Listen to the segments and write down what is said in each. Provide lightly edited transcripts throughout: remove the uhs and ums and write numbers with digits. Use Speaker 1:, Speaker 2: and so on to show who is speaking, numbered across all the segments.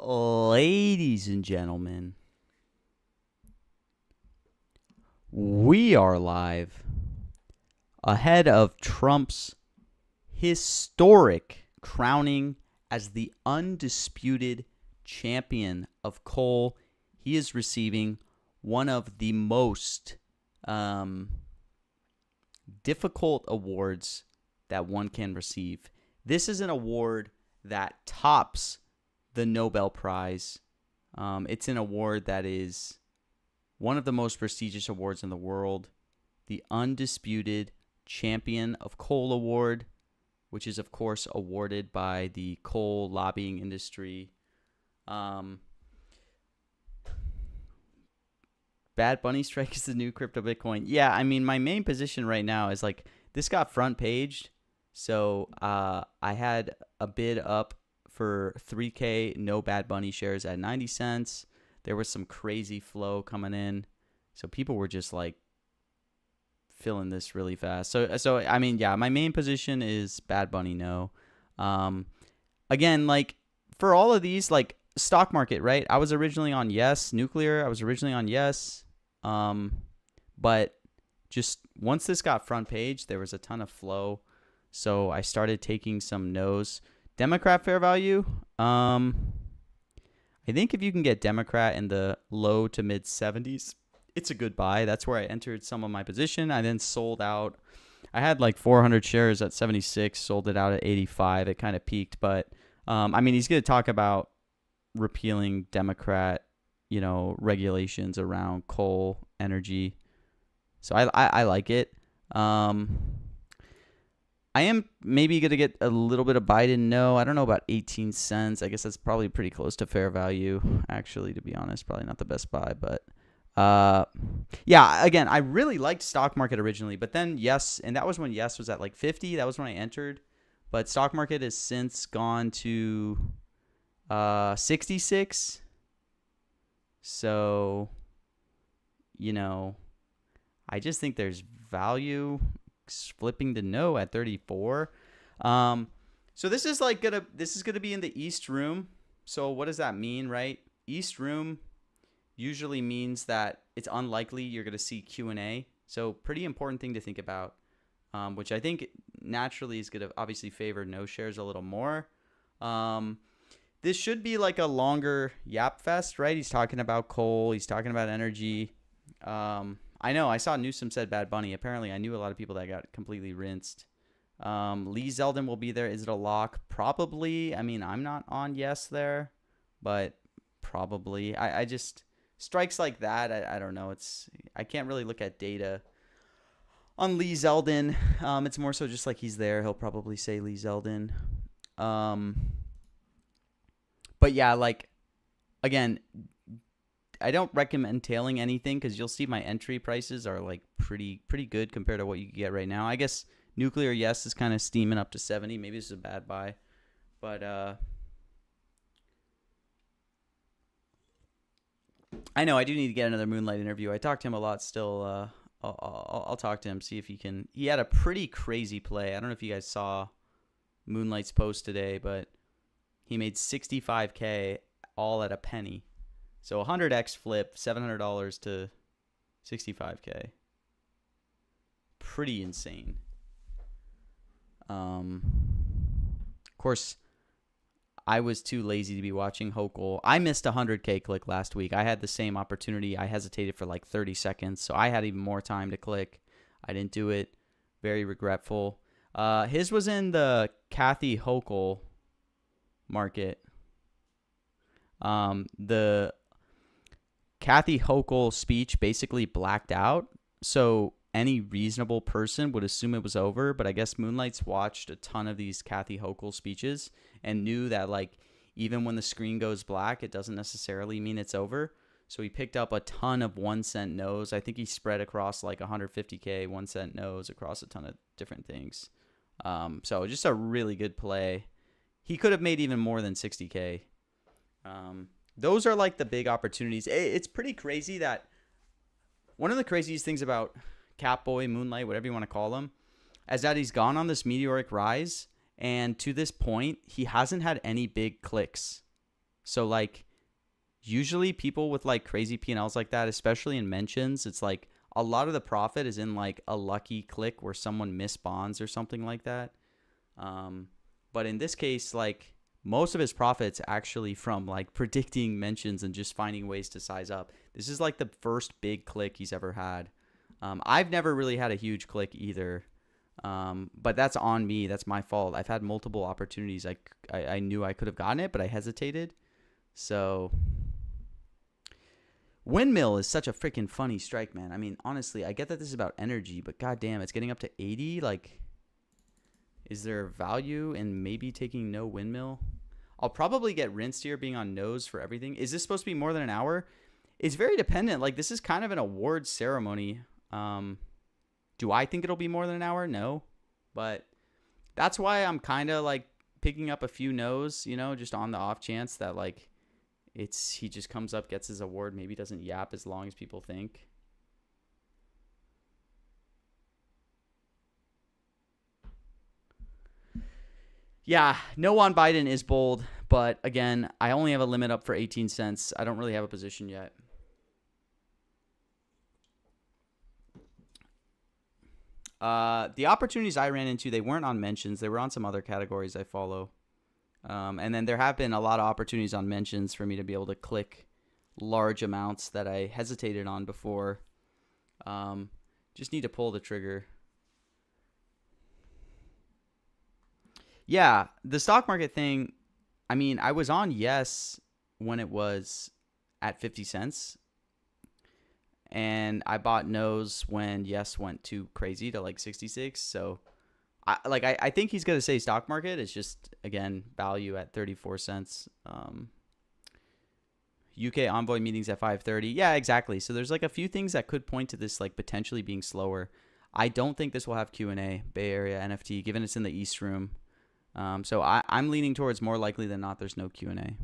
Speaker 1: Ladies and gentlemen, we are live ahead of Trump's historic crowning as the undisputed champion of coal. He is receiving one of the most difficult awards that one can receive. This is an award that tops the Nobel Prize. It's an award that is one of the most prestigious awards in the world, the Undisputed Champion of Coal Award, which is, of course, awarded by the coal lobbying industry. Bad Bunny Strike is the new crypto Bitcoin. Yeah, I mean, my main position right now is like this got front paged. So I had a bid up for 3K no Bad Bunny shares at 90 cents. There was some crazy flow coming in. So people were just like filling this really fast. So I mean, yeah, my main position is Bad Bunny no. Again, like for all of these, like stock market, right? I was originally on yes. Nuclear, I was originally on yes. But just once this got front page, there was a ton of flow. So I started taking some no's. Democrat fair value. I think if you can get Democrat in the low to mid 70s, it's a good buy. That's where I entered some of my position. I then sold out. I had like 400 shares at 76, sold it out at 85. It kind of peaked, but I mean, he's going to talk about repealing Democrat, regulations around coal energy. So I like it. I am maybe going to get a little bit of Biden no. I don't know about 18 cents. I guess that's probably pretty close to fair value, actually, to be honest. Probably not the best buy, but yeah, again, I really liked stock market originally, but then yes, and that was when yes was at like 50. That was when I entered, but stock market has since gone to 66. So, I just think there's value flipping to no at 34. So this is gonna be in the East Room. So what does that mean, right? East Room usually means that it's unlikely you're gonna see Q&A. So pretty important thing to think about, which I think naturally is gonna obviously favor no shares a little more. This should be like a longer yap fest, right? He's talking about coal. He's talking about energy. I know. I saw Newsom said Bad Bunny. Apparently, I knew a lot of people that got completely rinsed. Lee Zeldin will be there. Is it a lock? Probably. I mean, I'm not on yes there, but probably. I just strikes like that. I don't know. I can't really look at data on Lee Zeldin. It's more so just like he's there. He'll probably say Lee Zeldin. But yeah, like again, I don't recommend tailing anything because you'll see my entry prices are like pretty good compared to what you can get right now. I guess nuclear yes is kind of steaming up to 70. Maybe this is a bad buy, but I know I do need to get another Moonlight interview. I talked to him a lot still. I'll talk to him, see if he can. He had a pretty crazy play. I don't know if you guys saw Moonlight's post today, but he made 65K all at a penny. So 100x flip, $700 to 65K. Pretty insane. Of course, I was too lazy to be watching Hochul. I missed a 100K click last week. I had the same opportunity. I hesitated for like 30 seconds, so I had even more time to click. I didn't do it. Very regretful. His was in the Kathy Hochul market. The Kathy Hochul speech basically blacked out, so any reasonable person would assume it was over, but I guess Moonlight's watched a ton of these Kathy Hochul speeches and knew that like even when the screen goes black, it doesn't necessarily mean it's over. So he picked up a ton of 1 cent no's. I think he spread across like 150K 1 cent no's across a ton of different things. So just a really good play. He could have made even more than 60K. Those are like the big opportunities. It's pretty crazy that one of the craziest things about Catboy, Moonlight, whatever you want to call him, is that he's gone on this meteoric rise. And to this point, he hasn't had any big clicks. So like usually people with like crazy P&Ls like that, especially in mentions, it's like a lot of the profit is in like a lucky click where someone missed bonds or something like that. But in this case, like most of his profits actually from like predicting mentions and just finding ways to size up. This is like the first big click he's ever had. I've never really had a huge click either. But that's on me. That's my fault. I've had multiple opportunities. I knew I could have gotten it, but I hesitated. So windmill is such a freaking funny strike, man. I mean, honestly, I get that this is about energy, but goddamn, it's getting up to 80. Like, is there value in maybe taking no windmill? I'll probably get rinsed here being on nose for everything. Is this supposed to be more than an hour? It's very dependent. Like, this is kind of an awards ceremony. Do I think it'll be more than an hour? No. But that's why I'm kind of like picking up a few no's, you know, just on the off chance that like he just comes up, gets his award, maybe doesn't yap as long as people think. Yeah, no on Biden is bold, but again, I only have a limit up for 18 cents. I don't really have a position yet. The opportunities I ran into, they weren't on mentions. They were on some other categories I follow. And then there have been a lot of opportunities on mentions for me to be able to click large amounts that I hesitated on before. Just need to pull the trigger. Yeah, the stock market thing, I mean, I was on yes when it was at 50 cents. And I bought no's when yes went too crazy to like 66. So I think he's going to say stock market. It's just, again, value at 34 cents. UK envoy meetings at 5:30. Yeah, exactly. So there's like a few things that could point to this like potentially being slower. I don't think this will have Q&A, Bay Area NFT, given it's in the East Room. So I'm leaning towards more likely than not there's no Q&A.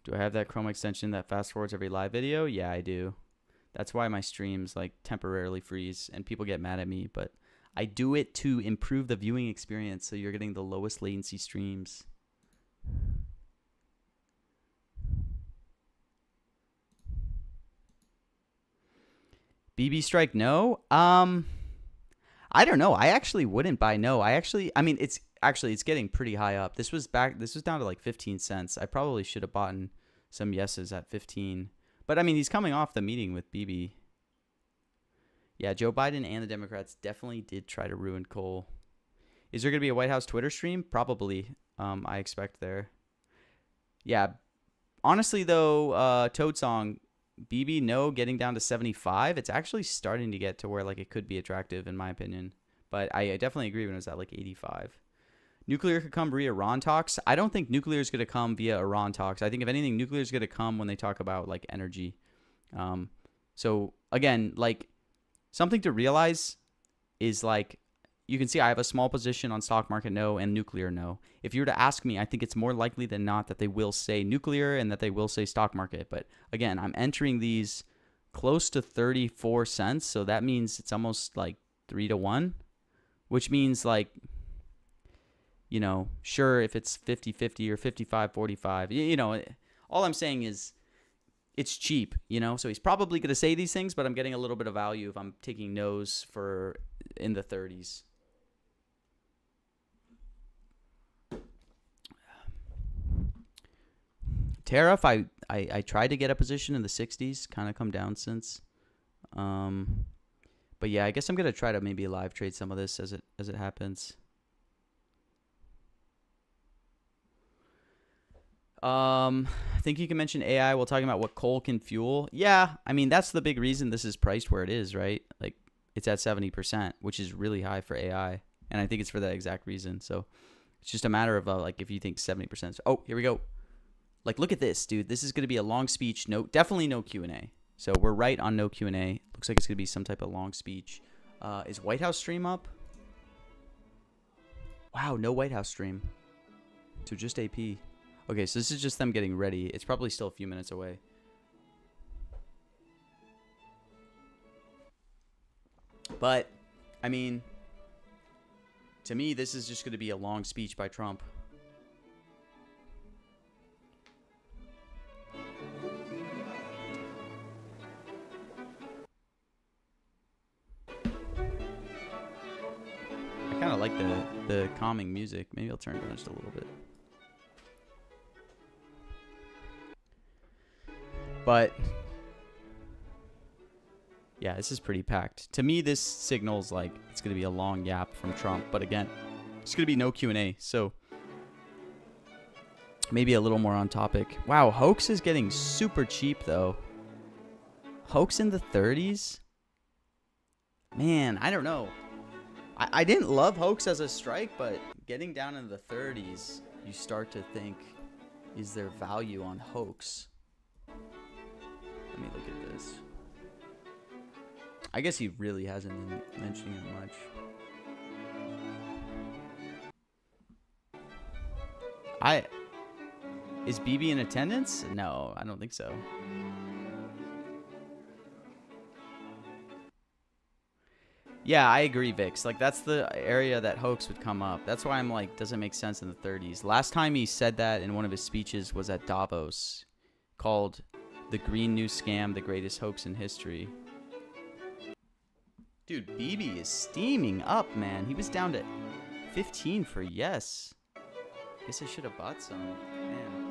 Speaker 1: Do I have that Chrome extension that fast forwards every live video? Yeah, I do. That's why my streams like temporarily freeze and people get mad at me, but I do it to improve the viewing experience so you're getting the lowest latency streams. BB strike no? I don't know. I actually wouldn't buy no. I mean it's getting pretty high up. This was down to like 15 cents. I probably should have bought some yeses at 15. But I mean, he's coming off the meeting with BB. Yeah, Joe Biden and the Democrats definitely did try to ruin coal. Is there going to be a White House Twitter stream? Probably. I expect there. Yeah. Honestly, though, Toad Song, BB, no, getting down to 75. It's actually starting to get to where like it could be attractive, in my opinion. But I definitely agree when it was at like 85. Nuclear could come via Iran talks. I don't think nuclear is going to come via Iran talks. I think if anything, nuclear is going to come when they talk about like energy. So again, like something to realize is like you can see I have a small position on stock market no and nuclear no. If you were to ask me, I think it's more likely than not that they will say nuclear and that they will say stock market. But again, I'm entering these close to 34 cents. So that means it's almost like 3-1, which means like, you know, sure, if it's 50-50 or 55-45, you know, all I'm saying is it's cheap, you know, so he's probably going to say these things, but I'm getting a little bit of value if I'm taking no's for in the 30s. Tariff, I tried to get a position in the 60s, kind of come down since. But yeah, I guess I'm going to try to maybe live trade some of this as it happens. I think you can mention AI while talking about what coal can fuel. Yeah, I mean, that's the big reason this is priced where it is, right? Like, it's at 70%, which is really high for AI. And I think it's for that exact reason. So it's just a matter of, like, if you think 70%. Oh, here we go. Like, look at this, dude. This is going to be a long speech. No, definitely no Q&A. So we're right on no Q&A. Looks like it's going to be some type of long speech. Is White House stream up? Wow, no White House stream. So just AP. Okay, so this is just them getting ready. It's probably still a few minutes away. But, I mean, to me, this is just going to be a long speech by Trump. I kind of like the calming music. Maybe I'll turn it down just a little bit. But yeah, this is pretty packed. To me, this signals like it's going to be a long yap from Trump. But again, it's going to be no Q&A. So maybe a little more on topic. Wow, Hoax is getting super cheap, though. Hoax in the 30s? Man, I don't know. I didn't love Hoax as a strike, but getting down in the 30s, you start to think, is there value on Hoax? Let me look at this. I guess he really hasn't been mentioning it much. Is BB in attendance? No, I don't think so. Yeah, I agree, Vix. Like, that's the area that Hoax would come up. That's why I'm like, doesn't make sense in the 30s. Last time he said that in one of his speeches was at Davos, called "The Green New Scam, the Greatest Hoax in History." Dude, BB is steaming up, man. He was down to 15 for yes. Guess I should have bought some. Man.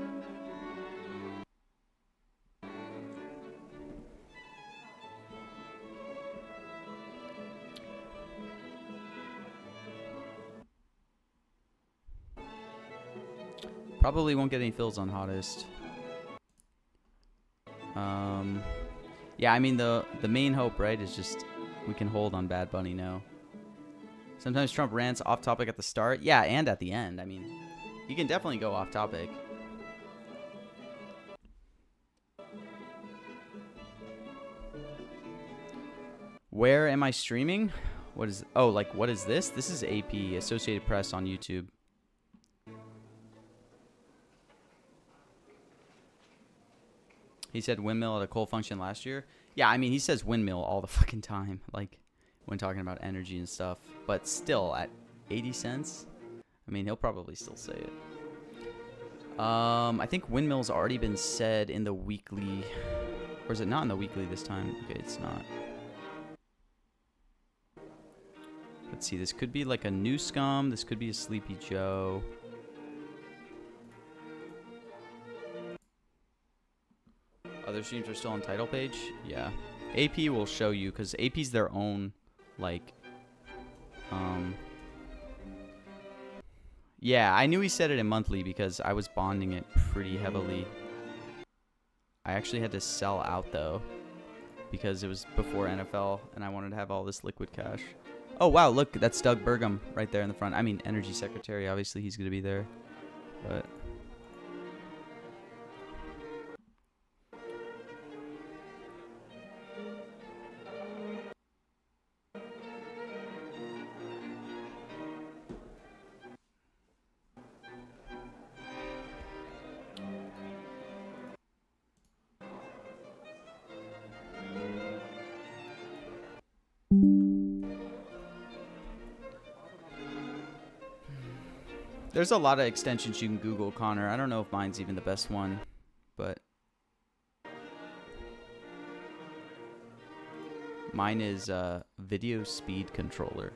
Speaker 1: Probably won't get any fills on hottest. Yeah, I mean the main hope, right, is just we can hold on Bad Bunny now. Sometimes Trump rants off topic at the start. Yeah, and at the end. I mean, you can definitely go off topic. Where am I streaming? What is... Oh, like, what is this? This is AP, Associated Press on YouTube. He said windmill at a coal function last year. Yeah, I mean, he says windmill all the fucking time, like, when talking about energy and stuff. But still, at 80 cents, I mean, he'll probably still say it. I think windmill's already been said in the weekly. Or is it not in the weekly this time? Okay, it's not. Let's see, this could be like a new scum. This could be a Sleepy Joe. Other streams are still on title page? Yeah. AP will show you, because AP's their own, like, yeah, I knew he said it in monthly because I was bonding it pretty heavily. I actually had to sell out, though, because it was before NFL, and I wanted to have all this liquid cash. Oh, wow, look, that's Doug Burgum right there in the front. I mean, Energy Secretary, obviously he's going to be there, but... There's a lot of extensions you can Google, Connor. I don't know if mine's even the best one, but mine is video speed controller.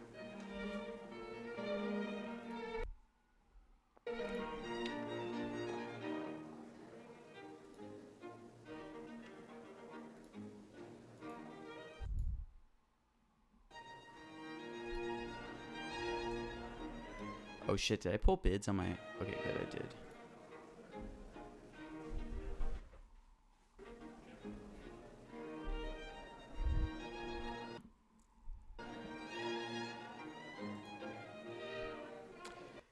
Speaker 1: Oh shit, did I pull bids on my... Okay, good, I did.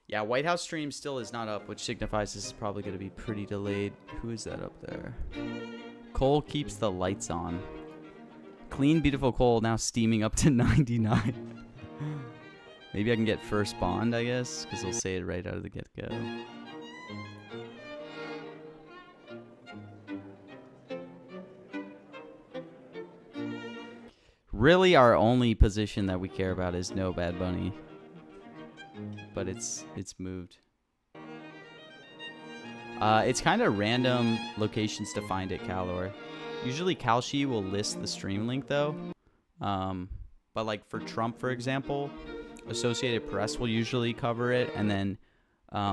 Speaker 1: Yeah, White House stream still is not up, which signifies this is probably going to be pretty delayed. Who is that up there? Cole keeps the lights on. Clean, beautiful Cole now steaming up to 99. Maybe I can get first bond, I guess, because they'll say it right out of the get-go. Really, our only position that we care about is no Bad Bunny. But it's moved. It's kind of random locations to find it, Calor. Usually Kalshi will list the stream link, though. But like for Trump, for example, Associated Press will usually cover it. And then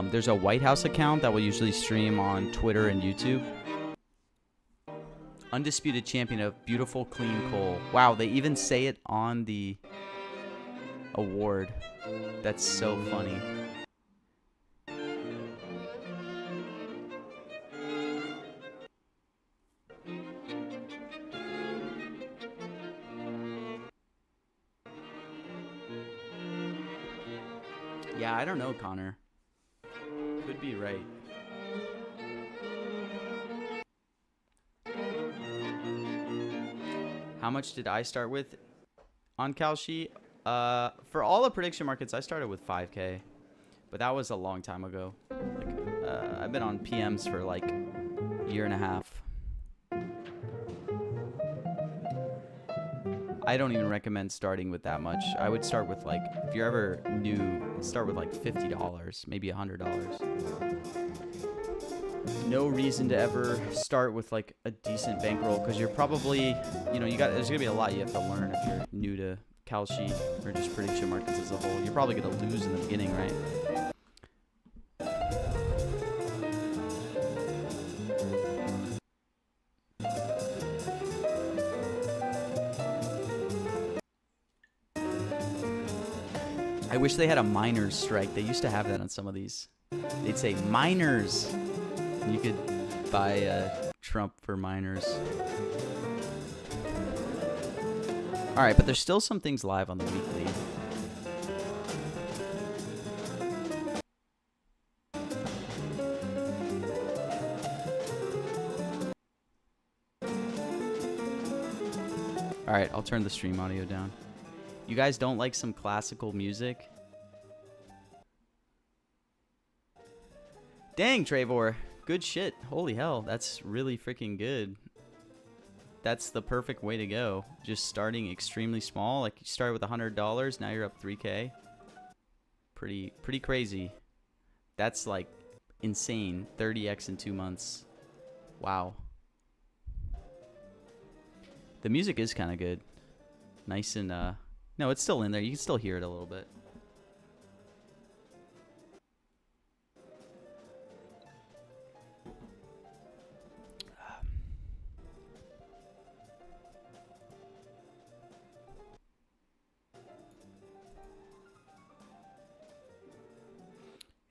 Speaker 1: there's a White House account that will usually stream on Twitter and YouTube. Undisputed champion of beautiful, clean coal. Wow, they even say it on the award. That's so funny. Yeah, I don't know, Connor. Could be right. How much did I start with on Kalshi? For all the prediction markets, I started with 5K. But that was a long time ago. Like, I've been on PMs for like a year and a half. I don't even recommend starting with that much. I would start with like, if you're ever new, start with like $50, maybe $100. No reason to ever start with like a decent bankroll because you're probably, you know, there's gonna be a lot you have to learn if you're new to Kalshi or just prediction markets as a whole. You're probably gonna lose in the beginning, right? I wish they had a miners strike. They used to have that on some of these. They'd say miners. And you could buy Trump for miners. All right, but there's still some things live on the weekly. All right, I'll turn the stream audio down. You guys don't like some classical music? Dang, Trevor. Good shit. Holy hell, that's really freaking good. That's the perfect way to go. Just starting extremely small. Like you started with $100, now you're up 3K. Pretty crazy. That's like insane. 30x in 2 months. Wow. The music is kind of good. Nice and no, it's still in there. You can still hear it a little bit.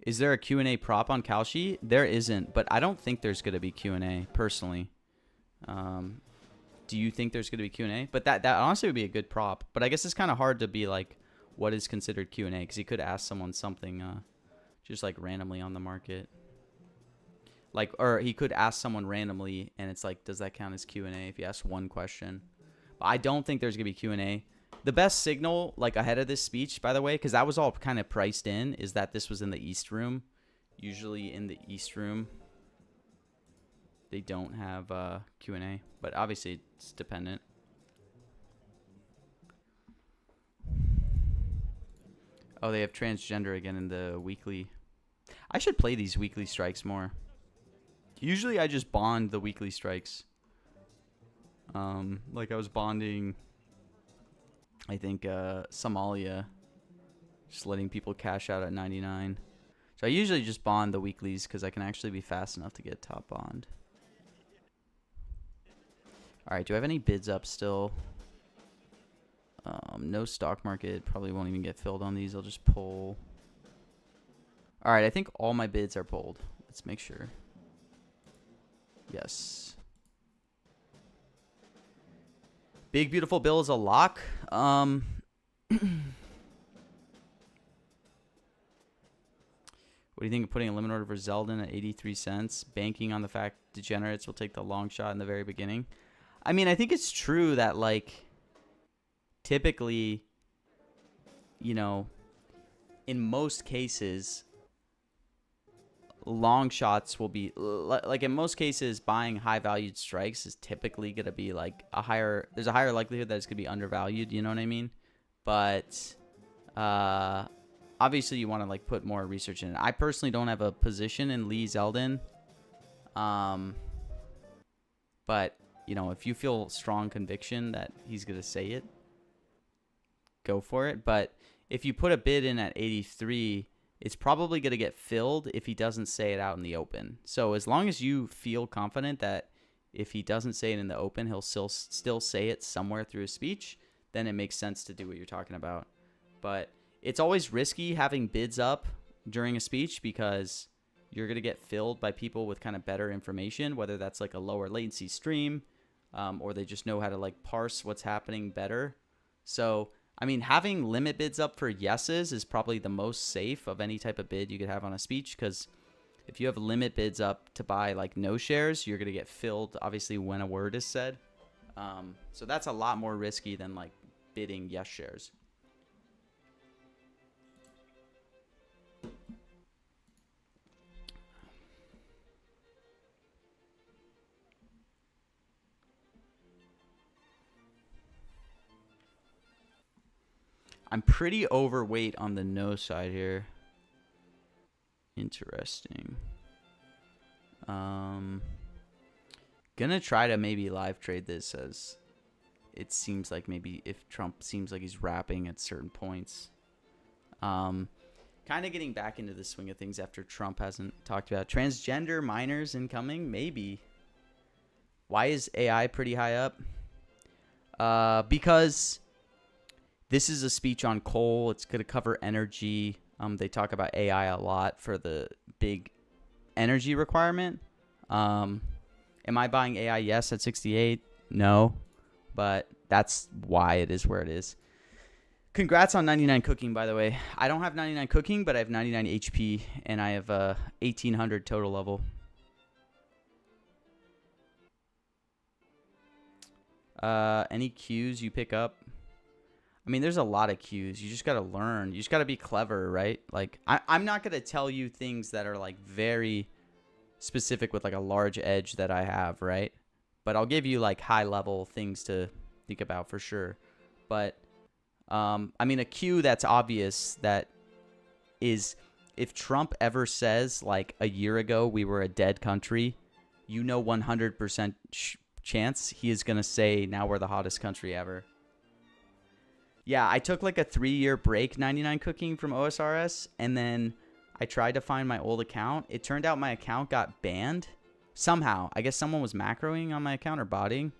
Speaker 1: Is there a Q&A prop on Kalshi? There isn't, but I don't think there's going to be Q&A personally. Do you think there's going to be Q&A? But that honestly would be a good prop. But I guess it's kind of hard to be like, what is considered Q&A? Because you could ask someone something just like randomly on the market. Like, or he could ask someone randomly, and it's like, does that count as Q&A if you ask one question? But I don't think there's going to be Q&A. The best signal, like ahead of this speech, by the way, because that was all kind of priced in, is that this was in the East Room. Usually in the East Room, they don't have Q&A, but obviously it's dependent. Oh, they have transgender again in the weekly. I should play these weekly strikes more. Usually I just bond the weekly strikes. Like I was bonding, I think, Somalia. Just letting people cash out at 99. So I usually just bond the weeklies because I can actually be fast enough to get top bond. All right, do I have any bids up still? No stock market. Probably won't even get filled on these. I'll just pull. All right, I think all my bids are pulled. Let's make sure. Yes. Big Beautiful Bill is a lock. What do you think of putting a limit order for Zeldin at 83 cents? Banking on the fact degenerates will take the long shot in the very beginning. I mean, I think it's true that, like, typically, you know, in most cases, long shots will be like in most cases, buying high valued strikes is typically going to be like there's a higher likelihood that it's going to be undervalued. You know what I mean? But obviously you want to like put more research in it. I personally don't have a position in Lee Zeldin. But you know, if you feel strong conviction that he's going to say it, go for it. But if you put a bid in at 83, it's probably going to get filled if he doesn't say it out in the open. So as long as you feel confident that if he doesn't say it in the open, he'll still say it somewhere through his speech, then it makes sense to do what you're talking about. But it's always risky having bids up during a speech because you're going to get filled by people with kind of better information, whether that's like a lower latency stream or they just know how to like parse what's happening better. So I mean, having limit bids up for yeses is probably the most safe of any type of bid you could have on a speech, because if you have limit bids up to buy like no shares, you're going to get filled obviously when a word is said. So that's a lot more risky than like bidding yes shares. I'm pretty overweight on the no side here. Interesting. Gonna try to maybe live trade this, as it seems like maybe if Trump seems like he's wrapping at certain points. Kind of getting back into the swing of things after Trump hasn't talked about transgender minors incoming. Maybe. Why is AI pretty high up? Because this is a speech on coal. It's going to cover energy. They talk about AI a lot for the big energy requirement. Am I buying AI? Yes, at 68. No, but that's why it is where it is. Congrats on 99 cooking, by the way. I don't have 99 cooking, but I have 99 HP, and I have 1800 total level. Any cues you pick up? I mean, there's a lot of cues. You just got to learn. You just got to be clever, right? Like, I'm not going to tell you things that are, like, very specific with, like, a large edge that I have, right? But I'll give you, like, high-level things to think about for sure. But, I mean, a cue that's obvious that is if Trump ever says, like, a year ago we were a dead country, you know 100% chance he is going to say now we're the hottest country ever. Yeah, I took like a 3-year break, 99 cooking from OSRS, and then I tried to find my old account. It turned out my account got banned somehow. I guess someone was macroing on my account or botting.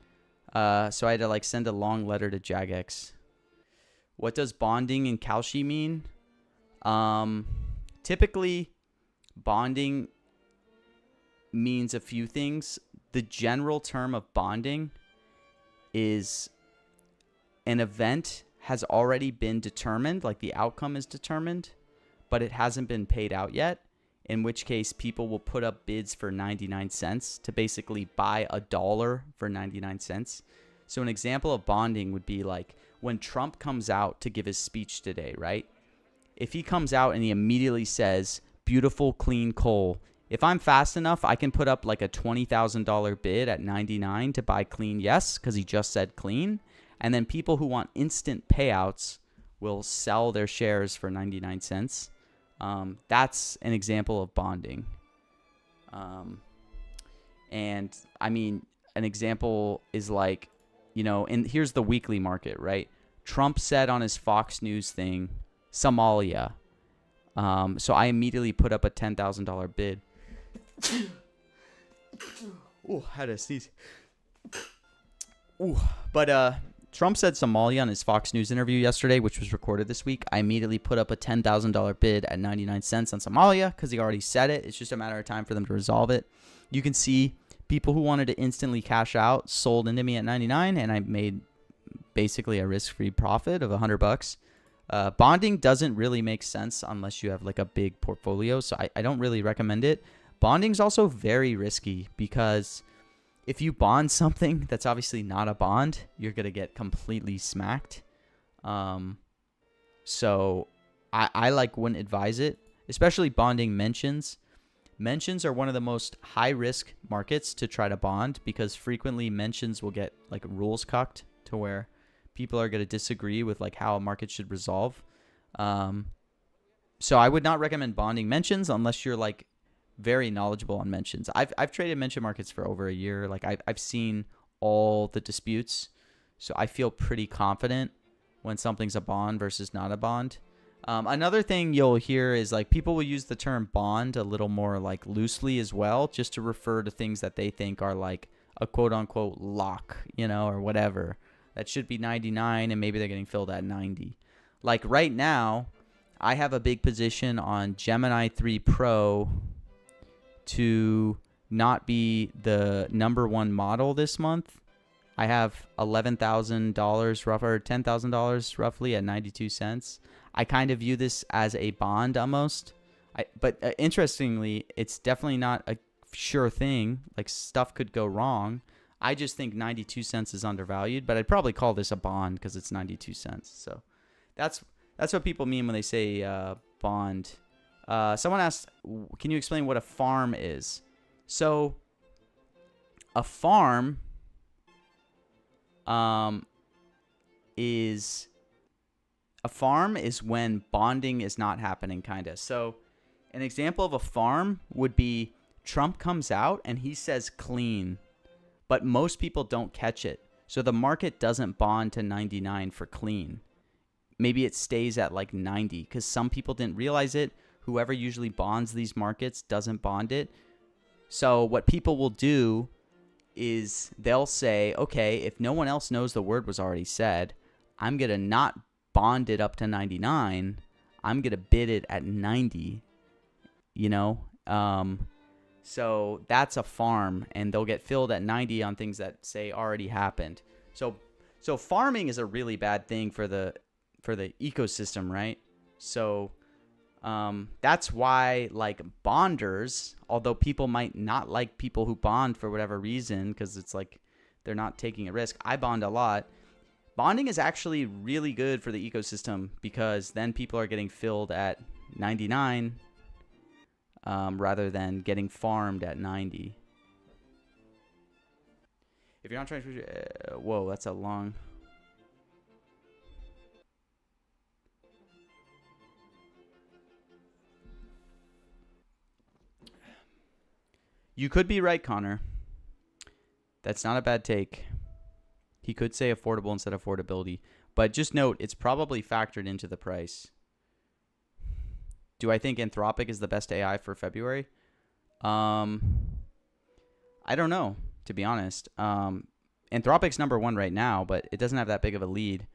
Speaker 1: So I had to like send a long letter to Jagex. What does bonding in Kalshi mean? Typically, bonding means a few things. The general term of bonding is an event has already been determined, like the outcome is determined, but it hasn't been paid out yet, in which case people will put up bids for 99 cents to basically buy $1 for 99 cents. So an example of bonding would be like when Trump comes out to give his speech today, right? If he comes out and he immediately says, beautiful, clean coal, if I'm fast enough, I can put up like a $20,000 bid at 99 to buy clean yes, because he just said clean. And then people who want instant payouts will sell their shares for 99 cents. That's an example of bonding. And I mean, an example is like, you know, and here's the weekly market, right? Trump said on his Fox News thing, Somalia. So I immediately put up a $10,000 bid. Oh, had to sneeze. Ooh, but Trump said Somalia on his Fox News interview yesterday, which was recorded this week. I immediately put up a $10,000 bid at 99 cents on Somalia because he already said it. It's just a matter of time for them to resolve it. You can see people who wanted to instantly cash out sold into me at 99, and I made basically a risk-free profit of $100. Bonding doesn't really make sense unless you have like a big portfolio, so I don't really recommend it. Bonding's also very risky because if you bond something that's obviously not a bond, you're going to get completely smacked. So I like wouldn't advise it, especially bonding mentions. mentions are one of the most high risk markets to try to bond, because frequently mentions will get like rules cucked to where people are going to disagree with like how a market should resolve. So I would not recommend bonding mentions unless you're like very knowledgeable on mentions. I've traded mention markets for over a year. Like I've seen all the disputes, so I feel pretty confident when something's a bond versus not a bond. Another thing you'll hear is like people will use the term bond a little more like loosely as well, just to refer to things that they think are like a quote unquote lock, you know, or whatever. That should be 99 and maybe they're getting filled at 90. Like right now, I have a big position on Gemini 3 Pro to not be the number one model this month. I have $11,000 rough or $10,000 roughly at 92 cents. I kind of view this as a bond almost. But interestingly, it's definitely not a sure thing. Like stuff could go wrong. I just think 92 cents is undervalued, but I'd probably call this a bond because it's 92 cents. So that's what people mean when they say bond. Someone asked, can you explain what a farm is? So a farm is when bonding is not happening, kind of. So an example of a farm would be Trump comes out and he says clean, but most people don't catch it. So the market doesn't bond to 99 for clean. Maybe it stays at like 90 because some people didn't realize it. Whoever usually bonds these markets doesn't bond it. So what people will do is they'll say, okay, if no one else knows the word was already said, I'm going to not bond it up to 99. I'm going to bid it at 90, you know? So that's a farm, and they'll get filled at 90 on things that say already happened. So farming is a really bad thing for the ecosystem, right? So that's why like bonders, although people might not like people who bond for whatever reason, because it's like they're not taking a risk. I bond a lot. Bonding is actually really good for the ecosystem because then people are getting filled at 99 rather than getting farmed at 90. If you're not trying to... whoa, that's a long... You could be right, Connor. That's not a bad take. He could say affordable instead of affordability. But just note, it's probably factored into the price. Do I think Anthropic is the best AI for February? I don't know, to be honest. Anthropic's number one right now, but it doesn't have that big of a lead.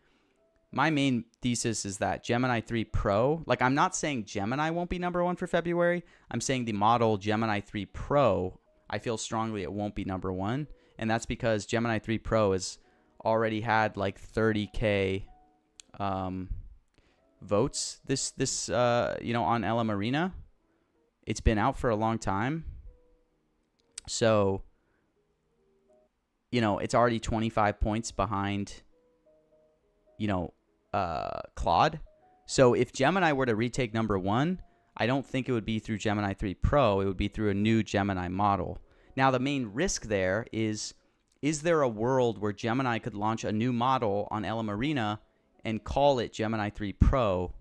Speaker 1: My main thesis is that Gemini 3 Pro, like I'm not saying Gemini won't be number one for February. I'm saying the model Gemini 3 Pro, I feel strongly it won't be number one. And that's because Gemini 3 Pro has already had like 30K votes this on Ella Marina. It's been out for a long time. So, it's already 25 points behind, Claude. So if Gemini were to retake number one, I don't think it would be through Gemini 3 Pro. It would be through a new Gemini model. Now, the main risk there is there a world where Gemini could launch a new model on Ella Marina and call it Gemini 3 Pro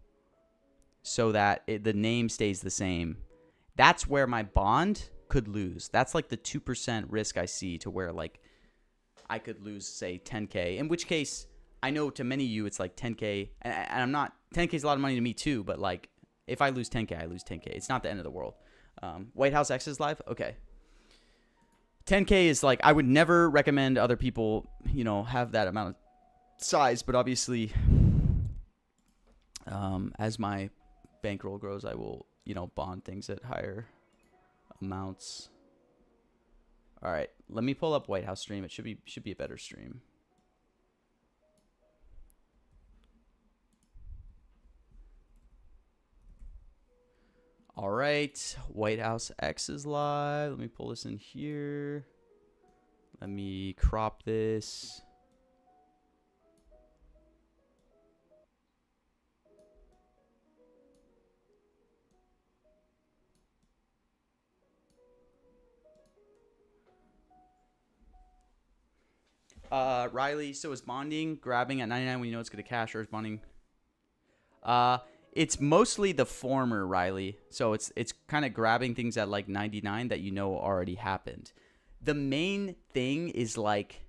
Speaker 1: so that the name stays the same? That's where my bond could lose. That's like the 2% risk I see to where like I could lose, say, 10K, in which case I know to many of you it's like 10K, and I'm not, 10K is a lot of money to me too, but like if I lose 10K, I lose 10K. It's not the end of the world. White House X is live? Okay. 10K is like, I would never recommend other people, have that amount of size, but obviously as my bankroll grows, I will, bond things at higher amounts. All right, let me pull up White House stream. It should be a better stream. All right, White House X is live. Let me pull this in here. Let me crop this. Riley, so is bonding grabbing at 99 when you know it's going to cash, or is bonding? It's mostly the former, Riley. So it's kind of grabbing things at like 99 that you know already happened. The main thing is like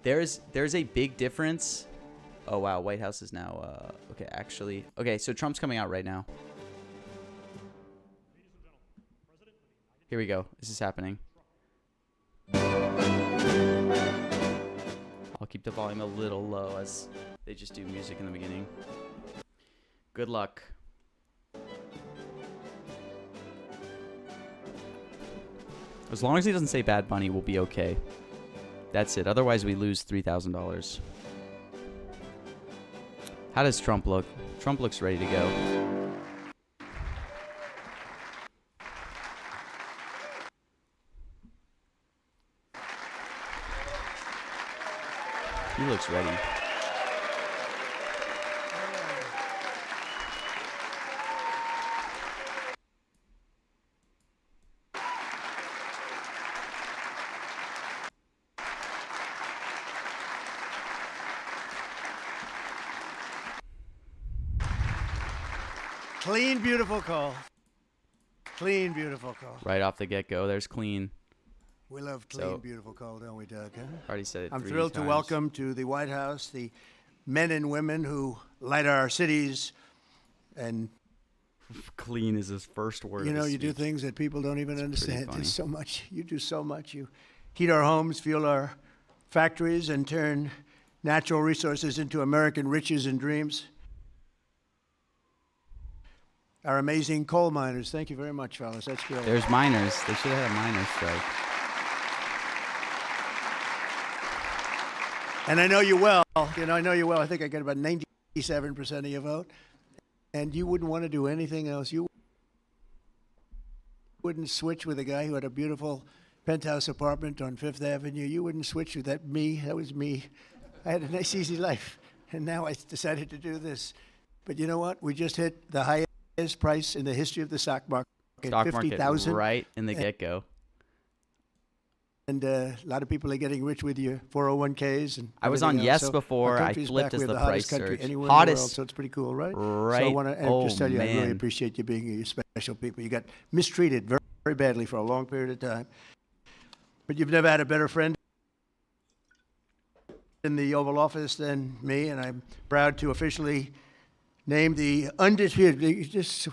Speaker 1: there's a big difference. Oh wow, White House is now okay, actually. Okay, so Trump's coming out right now. Here we go. This is happening. I'll keep the volume a little low as they just do music in the beginning. Good luck. As long as he doesn't say Bad Bunny, we'll be okay. That's it. Otherwise, we lose $3,000. How does Trump look? Trump looks ready to go. He looks ready.
Speaker 2: Clean, beautiful call. Clean, beautiful call.
Speaker 1: Right off the get-go, there's clean.
Speaker 2: We love clean, beautiful call, don't we, Doug? Huh?
Speaker 1: Already said it.
Speaker 2: I'm
Speaker 1: 3
Speaker 2: thrilled
Speaker 1: times.
Speaker 2: to welcome to the White House the men and women who light our cities. And
Speaker 1: Clean is his first word.
Speaker 2: you know, you do things that people don't even understand. There's so much. You do so much. You heat our homes, fuel our factories, and turn natural resources into American riches and dreams. Our amazing coal miners. Thank you very much, fellas. That's great.
Speaker 1: There's miners. They should have had a miners strike.
Speaker 2: And I know you well. I know you well. I think I got about 97% of your vote. And you wouldn't want to do anything else. You wouldn't switch with a guy who had a beautiful penthouse apartment on Fifth Avenue. You wouldn't switch with that me. That was me. I had a nice, easy life. And now I decided to do this. But you know what? We just hit the highest price in the history of the stock market.
Speaker 1: Stock
Speaker 2: 50,000
Speaker 1: market right in the get-go.
Speaker 2: And a lot of people are getting rich with your 401ks. And
Speaker 1: I was on
Speaker 2: everything
Speaker 1: Yes
Speaker 2: else. So
Speaker 1: before.
Speaker 2: our
Speaker 1: I
Speaker 2: country's
Speaker 1: flipped
Speaker 2: back.
Speaker 1: as
Speaker 2: We're
Speaker 1: the
Speaker 2: hottest
Speaker 1: price
Speaker 2: country
Speaker 1: surged.
Speaker 2: anywhere
Speaker 1: Hottest.
Speaker 2: in the world, so it's pretty cool, right?
Speaker 1: Right.
Speaker 2: So I want to just tell you, I really
Speaker 1: man.
Speaker 2: appreciate you being here. You're special people. You got mistreated very, very badly for a long period of time. But you've never had a better friend in the Oval Office than me, and I'm proud to officially name the undisputed.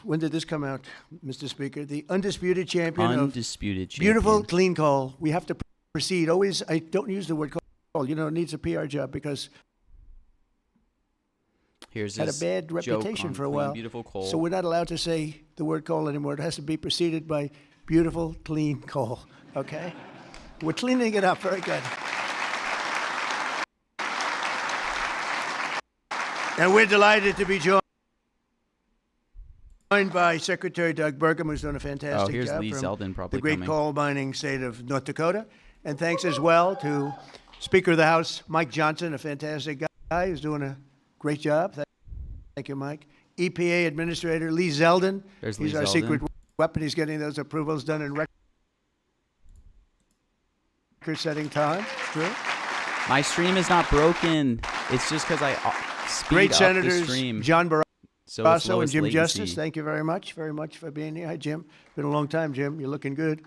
Speaker 2: When did this come out, Mr. Speaker? The undisputed champion
Speaker 1: Undisputed
Speaker 2: of
Speaker 1: champion.
Speaker 2: beautiful, clean coal. We have to proceed. Always, I don't use the word coal. You know, it needs a PR job because
Speaker 1: Here's
Speaker 2: had a
Speaker 1: his
Speaker 2: bad
Speaker 1: joke
Speaker 2: reputation
Speaker 1: on
Speaker 2: for a
Speaker 1: clean,
Speaker 2: while.
Speaker 1: Beautiful coal.
Speaker 2: So we're not allowed to say the word coal anymore. It has to be preceded by beautiful, clean coal. Okay? We're cleaning it up. Very good. And we're delighted to be joined by Secretary Doug Burgum, who's done a fantastic
Speaker 1: here's
Speaker 2: job
Speaker 1: Lee
Speaker 2: from
Speaker 1: Zeldin probably
Speaker 2: the great
Speaker 1: coming.
Speaker 2: coal mining state of North Dakota. And thanks as well to Speaker of the House, Mike Johnson, a fantastic guy who's doing a great job. Thank you, Mike. EPA Administrator Lee Zeldin.
Speaker 1: There's
Speaker 2: He's
Speaker 1: Lee
Speaker 2: our
Speaker 1: Zeldin.
Speaker 2: secret weapon. He's getting those approvals done in record-setting time. True.
Speaker 1: My stream is not broken. It's just because I speed
Speaker 2: Great
Speaker 1: up
Speaker 2: Senators
Speaker 1: the stream.
Speaker 2: John
Speaker 1: So it's
Speaker 2: Barrasso and
Speaker 1: lowest
Speaker 2: Jim
Speaker 1: latency.
Speaker 2: Justice. Thank you very much for being here. Hi, Jim. Been a long time, Jim. You're looking good.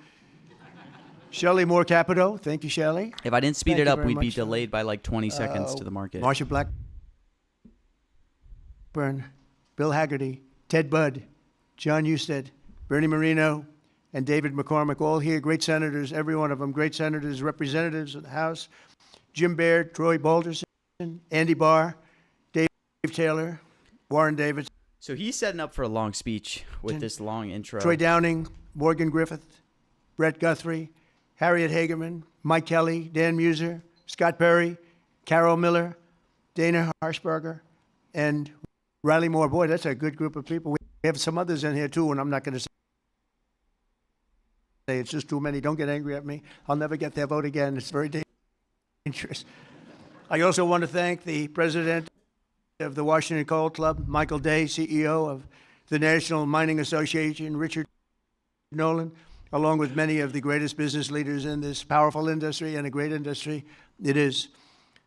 Speaker 2: Shelley Moore Capito. Thank you, Shelley.
Speaker 1: If I didn't speed
Speaker 2: Thank
Speaker 1: it
Speaker 2: you
Speaker 1: up,
Speaker 2: very
Speaker 1: we'd be
Speaker 2: much,
Speaker 1: delayed by like 20 seconds to the market.
Speaker 2: Marsha Blackburn, Bill Haggerty, Ted Budd, John Husted, Bernie Marino, and David McCormick, all here, great senators, every one of them, great senators, representatives of the House, Jim Baird, Troy Balderson, Andy Barr, Dave Taylor, Warren Davidson,
Speaker 1: So he's setting up for a long speech with this long intro.
Speaker 2: Troy Downing, Morgan Griffith, Brett Guthrie, Harriet Hagerman, Mike Kelly, Dan Muser, Scott Perry, Carol Miller, Dana Harshberger, and Riley Moore. Boy, that's a good group of people. We have some others in here, too, and I'm not going to say it's just too many. Don't get angry at me. I'll never get their vote again. It's very dangerous. I also want to thank the president of the Washington Coal Club, Michael Day, CEO of the National Mining Association, Richard Nolan, along with many of the greatest business leaders in this powerful industry and a great industry. It is.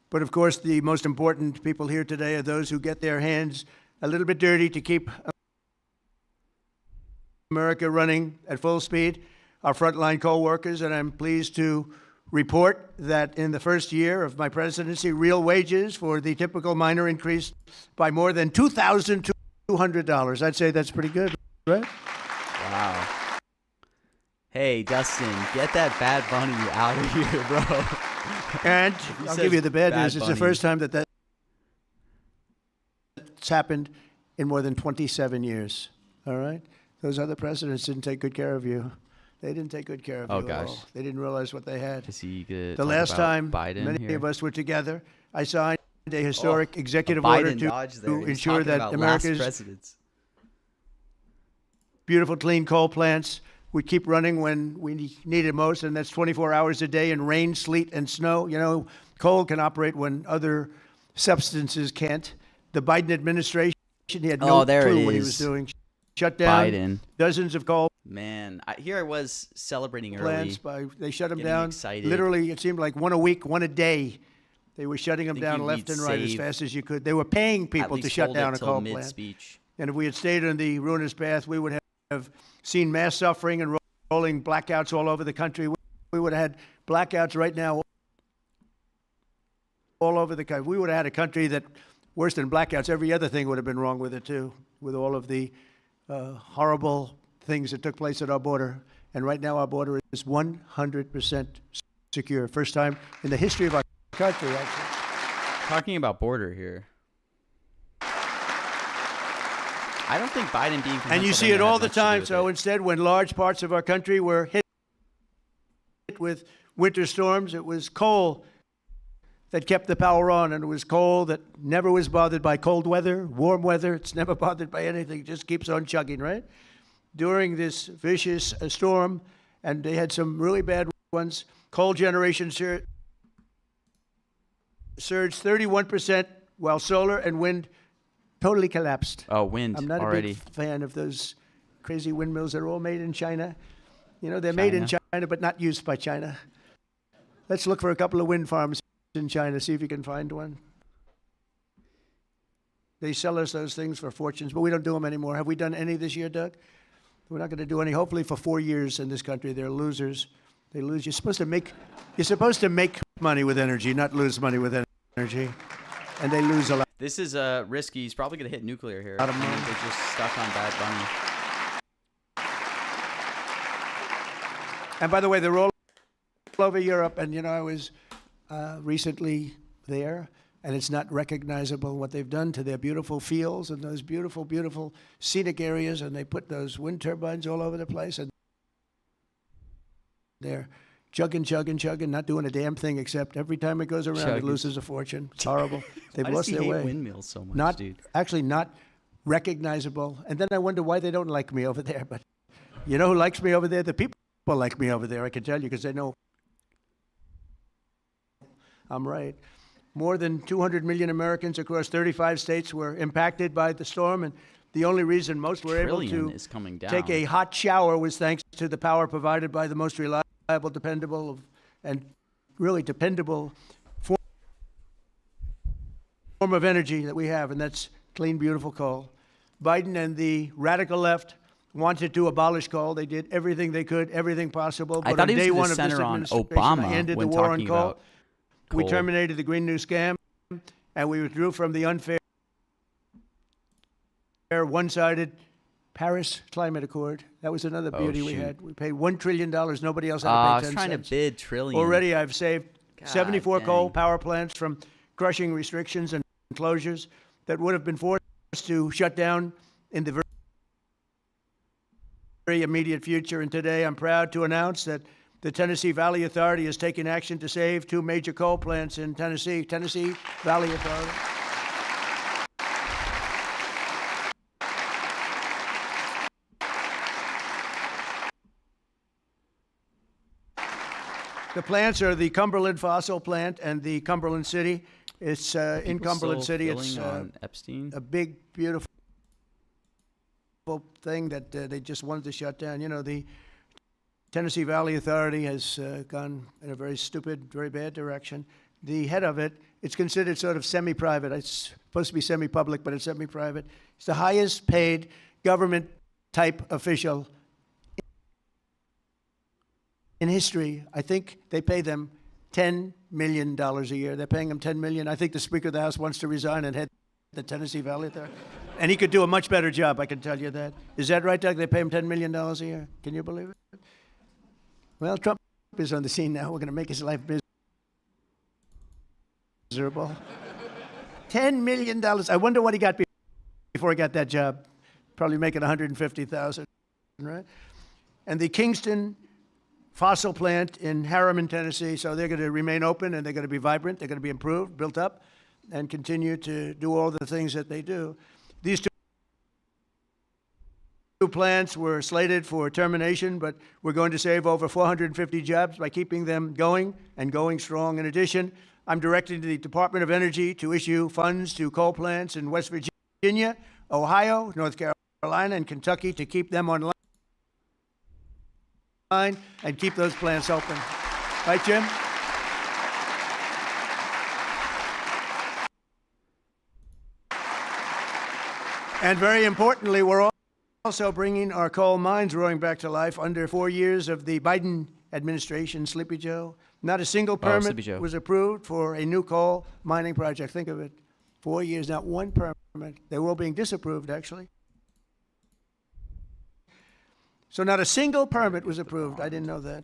Speaker 2: But of course, the most important people here today are those who get their hands a little bit dirty to keep America running at full speed, our frontline coal workers, and I'm pleased to report that in the first year of my presidency, real wages for the typical miner increased by more than $2,200. I'd say that's pretty good, right?
Speaker 1: Wow. Hey, Dustin, get that Bad Bunny out of here, bro.
Speaker 2: And I'll give you the bad news. It's
Speaker 1: Bunny.
Speaker 2: the first time that's happened in more than 27 years. All right? Those other presidents didn't take good care of you. They didn't take good care of you at all. They didn't realize what they had.
Speaker 1: The
Speaker 2: last time
Speaker 1: Biden
Speaker 2: many
Speaker 1: here?
Speaker 2: of us were together, I signed a historic executive
Speaker 1: Biden
Speaker 2: order
Speaker 1: dodge there.
Speaker 2: to
Speaker 1: He's
Speaker 2: ensure
Speaker 1: talking
Speaker 2: that
Speaker 1: about
Speaker 2: America's
Speaker 1: last presidents.
Speaker 2: beautiful, clean coal plants would keep running when we need it most, and that's 24 hours a day in rain, sleet, and snow. You know, coal can operate when other substances can't. The Biden administration, he had no clue what he was doing. Shut down dozens of coal
Speaker 1: Man, here I was celebrating
Speaker 2: plants.
Speaker 1: early.
Speaker 2: They shut them
Speaker 1: getting
Speaker 2: down.
Speaker 1: excited.
Speaker 2: Literally, it seemed like one a week, one a day. They were shutting them down left and right as fast as you could. They were paying people to shut down a coal plant. And if we had stayed on the ruinous path, we would have seen mass suffering and rolling blackouts all over the country. We would have had blackouts right now all over the country. We would have had a country that, worse than blackouts, every other thing would have been wrong with it too, with all of the horrible things that took place at our border. And right now our border is 100% secure. First time in the history of our country, actually.
Speaker 1: Talking about border here. I don't think Biden being from
Speaker 2: And you see it all the time. So instead, when large parts of our country were hit with winter storms, it was coal that kept the power on, and it was coal that never was bothered by cold weather, warm weather. It's never bothered by anything. It just keeps on chugging, right? During this vicious storm, and they had some really bad ones, coal generation surged 31%, while solar and wind totally collapsed.
Speaker 1: Oh, wind
Speaker 2: I'm not
Speaker 1: already.
Speaker 2: a big fan of those crazy windmills that are all made in China. You know, they're made in China, but not used by China. Let's look for a couple of wind farms in China, see if you can find one. They sell us those things for fortunes, but we don't do them anymore. Have we done any this year, Doug? We're not going to do any. Hopefully for 4 years in this country. They're losers. They lose. You're supposed to make money with energy, not lose money with energy. And they lose a lot.
Speaker 1: This is risky. He's probably going to hit nuclear here.
Speaker 2: Out of money.
Speaker 1: They're just stuck on Bad Bunny.
Speaker 2: And by the way, they're all over Europe. And, you know, I was recently there, and it's not recognizable what they've done to their beautiful fields and those beautiful, beautiful scenic areas. And they put those wind turbines all over the place. And they're chugging, not doing a damn thing except every time it goes around, it loses a fortune. It's horrible. They've lost their way.
Speaker 1: Windmills so much, dude.
Speaker 2: Actually, not recognizable. And then I wonder why they don't like me over there. But you know who likes me over there? The people like me over there, I can tell you, because they know I'm right. More than 200 million Americans across 35 states were impacted by the storm, and the only reason most were able to take a hot shower was thanks to the power provided by the most reliable, dependable, and really dependable form of energy that we have, and that's clean, beautiful coal. Biden and the radical left wanted to abolish coal. They did everything they could, everything possible. But on day one of this administration, I ended the war on coal. We terminated the Green New Scam, and we withdrew from the unfair, one-sided Paris Climate Accord. That was another beauty we had. We paid $1 trillion. Nobody else had to pay 10
Speaker 1: I was
Speaker 2: cents.
Speaker 1: trying to bid trillion.
Speaker 2: Already I've saved 74 coal power plants from crushing restrictions and closures that would have been forced to shut down in the very immediate future. And today I'm proud to announce that the Tennessee Valley Authority has taken action to save 2 major coal plants in Tennessee. Tennessee Valley Authority. The plants are the Cumberland Fossil Plant and the Cumberland City. It's in Cumberland City. It's a big, beautiful thing that they just wanted to shut down. You know, the Tennessee Valley Authority has gone in a very stupid, very bad direction. The head of it, it's considered sort of semi-private. It's supposed to be semi-public, but it's semi-private. It's the highest paid government type official in history. I think they pay them $10 million a year. They're paying him $10 million. I think the Speaker of the House wants to resign and head the Tennessee Valley Authority. And he could do a much better job, I can tell you that. Is that right, Doug? They pay him $10 million a year. Can you believe it? Well, Trump is on the scene now. We're going to make his life miserable. $10 million. I wonder what he got before he got that job. Probably making $150,000, right? And the Kingston fossil plant in Harriman, Tennessee, so they're going to remain open and they're going to be vibrant. They're going to be improved, built up, and continue to do all the things that they do. These two plants were slated for termination, but we're going to save over 450 jobs by keeping them going and going strong. In addition, I'm directing the Department of Energy to issue funds to coal plants in West Virginia, Ohio, North Carolina, and Kentucky to keep them online and keep those plants open. Right, Jim? And very importantly, we're also bringing our coal mines roaring back to life. Under 4 years of the Biden administration, Sleepy Joe, not a single permit was approved for a new coal mining project. Think of it. 4 years, not one permit. They were all being disapproved, actually. So not a single permit was approved. I didn't know that.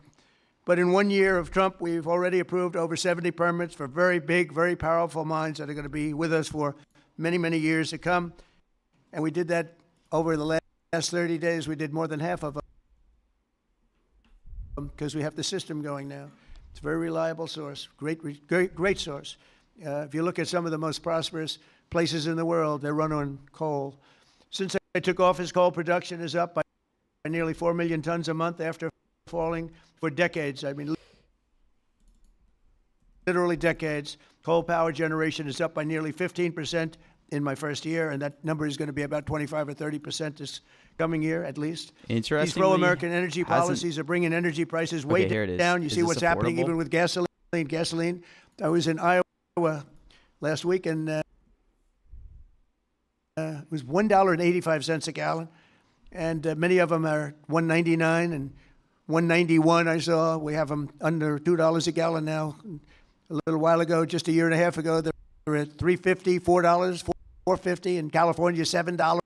Speaker 2: But in 1 year of Trump, we've already approved over 70 permits for very big, very powerful mines that are going to be with us for many, many years to come. And we did that over the last 30 days. We did more than half of them because we have the system going now. It's a very reliable source, great source. If you look at some of the most prosperous places in the world, they run on coal. Since I took office, coal production is up by nearly 4 million tons a month after falling for decades. I mean, literally decades. Coal power generation is up by nearly 15% in my first year, and that number is going to be about 25 or 30% this coming year, at least.
Speaker 1: Interestingly,
Speaker 2: these pro-American energy policies are bringing energy prices way down. You see what's happening even with gasoline. I was in Iowa last week, and it was $1.85 a gallon, and many of them are $1.99 and $1.91. I saw we have them under $2 a gallon now. A little while ago, just a year and a half ago, they were at $3.50, $4, $4.50. In California, $7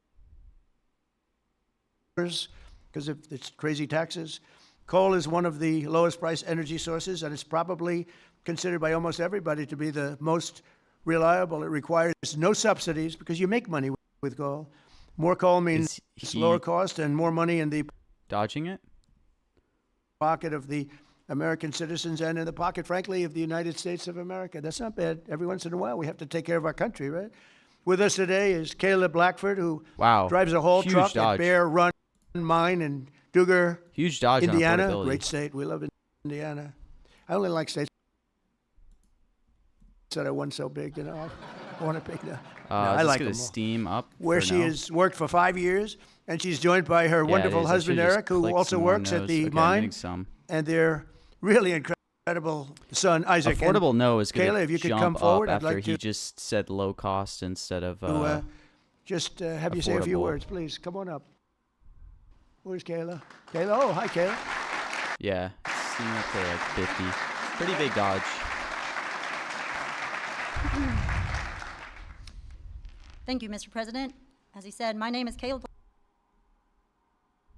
Speaker 2: because of its crazy taxes. Coal is one of the lowest price energy sources, and it's probably considered by almost everybody to be the most reliable. It requires no subsidies because you make money with coal. More coal means lower cost and more money in the
Speaker 1: dodging it
Speaker 2: pocket of the American citizens and in the pocket, frankly, of the United States of America. That's not bad. Every once in a while, we have to take care of our country, right? With us today is Caleb Blackford, who drives a haul truck at Bear Run Mine in Duggar,
Speaker 1: huge dodge,
Speaker 2: Indiana. Great state. We love Indiana. I only like states that are one so big, you know. I want to pick that. No, I like them all.
Speaker 1: Steam up
Speaker 2: where she has worked for 5 years, and she's joined by her wonderful husband, Eric, who also works at the mine. And they're really incredible son, Isaac.
Speaker 1: Affordable No is going
Speaker 2: to
Speaker 1: if you could come forward after like he just said low cost instead of
Speaker 2: just have you say a few words, please. Come on up. Where's Kayla? Kayla? Oh, hi, Kayla.
Speaker 1: Yeah, steam up to like 50. Pretty big dodge.
Speaker 3: Thank you, Mr. President. As he said, my name is Caleb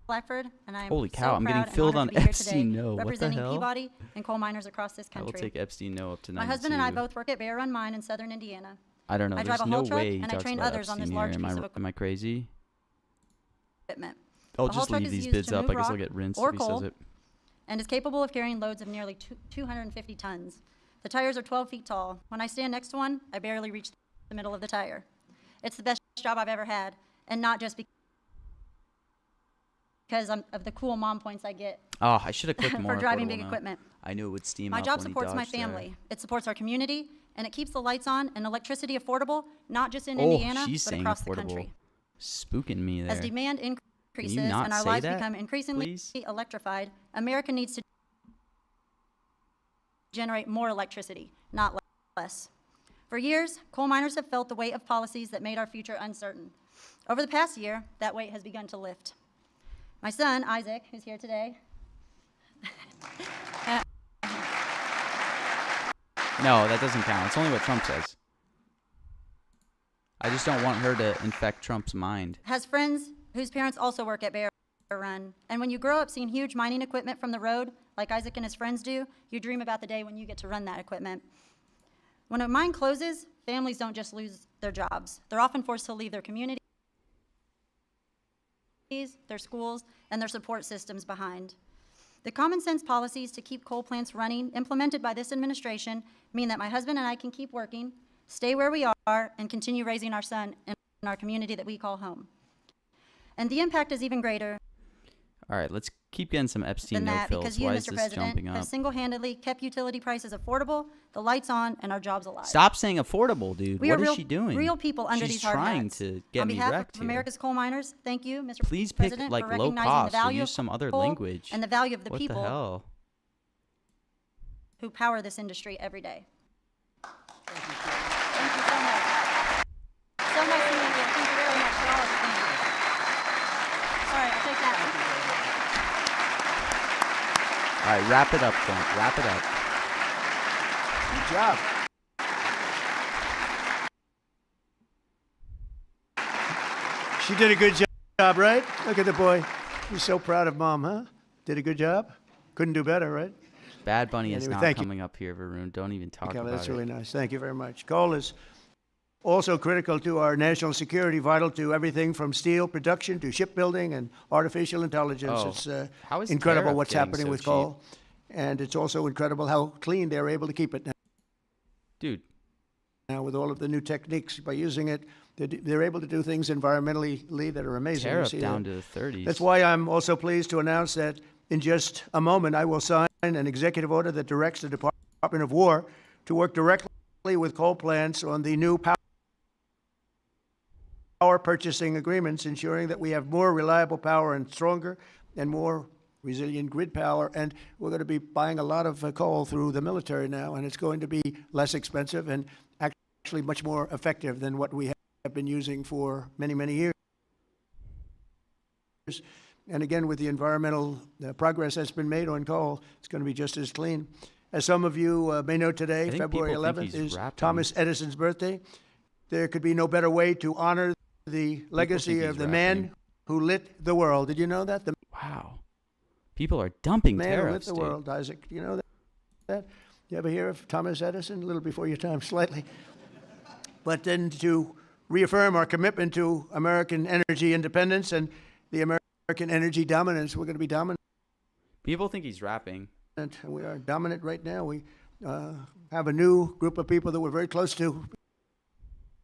Speaker 3: Blackford, and I'm
Speaker 1: holy cow! I'm getting filled on Epstein No. What the hell?
Speaker 3: Peabody and coal miners across this country.
Speaker 1: I will take Epstein No up to 92.
Speaker 3: My husband and I both work at Bear Run Mine in southern Indiana.
Speaker 1: I don't know.
Speaker 3: I drive a haul truck, and I train others on this large piece of
Speaker 1: Am I crazy?
Speaker 3: Equipment.
Speaker 1: I'll just leave these bids up. I guess I'll get rinsed if he says it.
Speaker 3: And is capable of carrying loads of nearly 250 tons. The tires are 12 feet tall. When I stand next to one, I barely reach the middle of the tire. It's the best job I've ever had, and not just because of the cool mom points I get.
Speaker 1: Oh, I should have clicked more
Speaker 3: for driving big equipment.
Speaker 1: I knew it would steam
Speaker 3: up.
Speaker 1: My
Speaker 3: job supports my family. It supports our community, and it keeps the lights on and electricity affordable, not just in Indiana, but across the country.
Speaker 1: Spooking me there.
Speaker 3: As demand increases
Speaker 1: not
Speaker 3: and our
Speaker 1: say
Speaker 3: lives
Speaker 1: that,
Speaker 3: become increasingly
Speaker 1: please?
Speaker 3: electrified, America needs to generate more electricity, not less. For years, coal miners have felt the weight of policies that made our future uncertain. Over the past year, that weight has begun to lift. My son, Isaac, who's here today,
Speaker 1: No, that doesn't count. It's only what Trump says. I just don't want her to infect Trump's mind.
Speaker 3: has friends whose parents also work at Bear Run. And when you grow up seeing huge mining equipment from the road, like Isaac and his friends do, you dream about the day when you get to run that equipment. When a mine closes, families don't just lose their jobs. They're often forced to leave their communities, their schools, and their support systems behind. The common sense policies to keep coal plants running implemented by this administration mean that my husband and I can keep working, stay where we are, and continue raising our son in our community that we call home. And the impact is even greater
Speaker 1: All right, let's keep getting some Epstein
Speaker 3: than
Speaker 1: no
Speaker 3: that
Speaker 1: fills.
Speaker 3: because you,
Speaker 1: Why is
Speaker 3: Mr.
Speaker 1: this
Speaker 3: President,
Speaker 1: jumping up?
Speaker 3: have single-handedly kept utility prices affordable, the lights on, and our jobs alive.
Speaker 1: Stop saying affordable, dude.
Speaker 3: We
Speaker 1: What
Speaker 3: are
Speaker 1: is
Speaker 3: real,
Speaker 1: she doing?
Speaker 3: real people under
Speaker 1: She's
Speaker 3: these hard
Speaker 1: trying
Speaker 3: hats.
Speaker 1: to get
Speaker 3: On
Speaker 1: me
Speaker 3: behalf
Speaker 1: wrecked
Speaker 3: of
Speaker 1: here.
Speaker 3: America's coal miners, thank you, Mr.
Speaker 1: Please pick
Speaker 3: President,
Speaker 1: like
Speaker 3: for
Speaker 1: low
Speaker 3: recognizing
Speaker 1: cost
Speaker 3: the
Speaker 1: or
Speaker 3: value
Speaker 1: use
Speaker 3: of
Speaker 1: some other
Speaker 3: coal
Speaker 1: language.
Speaker 3: and the value of the
Speaker 1: What
Speaker 3: people
Speaker 1: the hell?
Speaker 3: who power this industry every day. Thank you so much. So nice to meet you. Thank you very much for all of you. All right, I'll take that.
Speaker 1: All right, wrap it up, Trump. Wrap it up.
Speaker 2: Good job. She did a good job, right? Look at the boy. He's so proud of mom, huh? Did a good job. Couldn't do better, right?
Speaker 1: Bad Bunny is
Speaker 2: Anyway,
Speaker 1: not
Speaker 2: thank you.
Speaker 1: coming up here, Varun. Don't even talk
Speaker 2: Okay,
Speaker 1: about
Speaker 2: that's
Speaker 1: it.
Speaker 2: really nice. Thank you very much. Coal is also critical to our national security, vital to everything from steel production to shipbuilding and artificial intelligence.
Speaker 1: Oh,
Speaker 2: It's
Speaker 1: how is
Speaker 2: incredible
Speaker 1: tariff
Speaker 2: what's
Speaker 1: getting
Speaker 2: happening
Speaker 1: so
Speaker 2: with
Speaker 1: cheap?
Speaker 2: coal. And it's also incredible how clean they're able to keep it
Speaker 1: Dude,
Speaker 2: now with all of the new techniques. By using it, they're able to do things environmentally that are amazing. You
Speaker 1: tariff
Speaker 2: see
Speaker 1: down
Speaker 2: that?
Speaker 1: to the 30s.
Speaker 2: That's why I'm also pleased to announce that in just a moment, I will sign an executive order that directs the Department of War to work directly with coal plants on the new power purchasing agreements, ensuring that we have more reliable power and stronger and more resilient grid power. And we're going to be buying a lot of coal through the military now, and it's going to be less expensive and actually much more effective than what we have been using for many, many years. And again, with the environmental progress that's been made on coal, it's going to be just as clean. As some of you may know today,
Speaker 1: I think
Speaker 2: February
Speaker 1: people think
Speaker 2: 11th
Speaker 1: he's
Speaker 2: is
Speaker 1: rapping.
Speaker 2: Thomas Edison's birthday. There could be no better way to honor the legacy
Speaker 1: think
Speaker 2: of
Speaker 1: he's
Speaker 2: the man
Speaker 1: rapping.
Speaker 2: who lit the world. Did you know that? The
Speaker 1: Wow. People are dumping
Speaker 2: man who lit
Speaker 1: tariffs,
Speaker 2: the
Speaker 1: dude.
Speaker 2: world, Isaac. Do you know that? You ever hear of Thomas Edison? A little before your time, slightly. But then to reaffirm our commitment to American energy independence and the American energy dominance, we're going to be dominant.
Speaker 1: People think he's rapping.
Speaker 2: And we are dominant right now. We have a new group of people that we're very close to,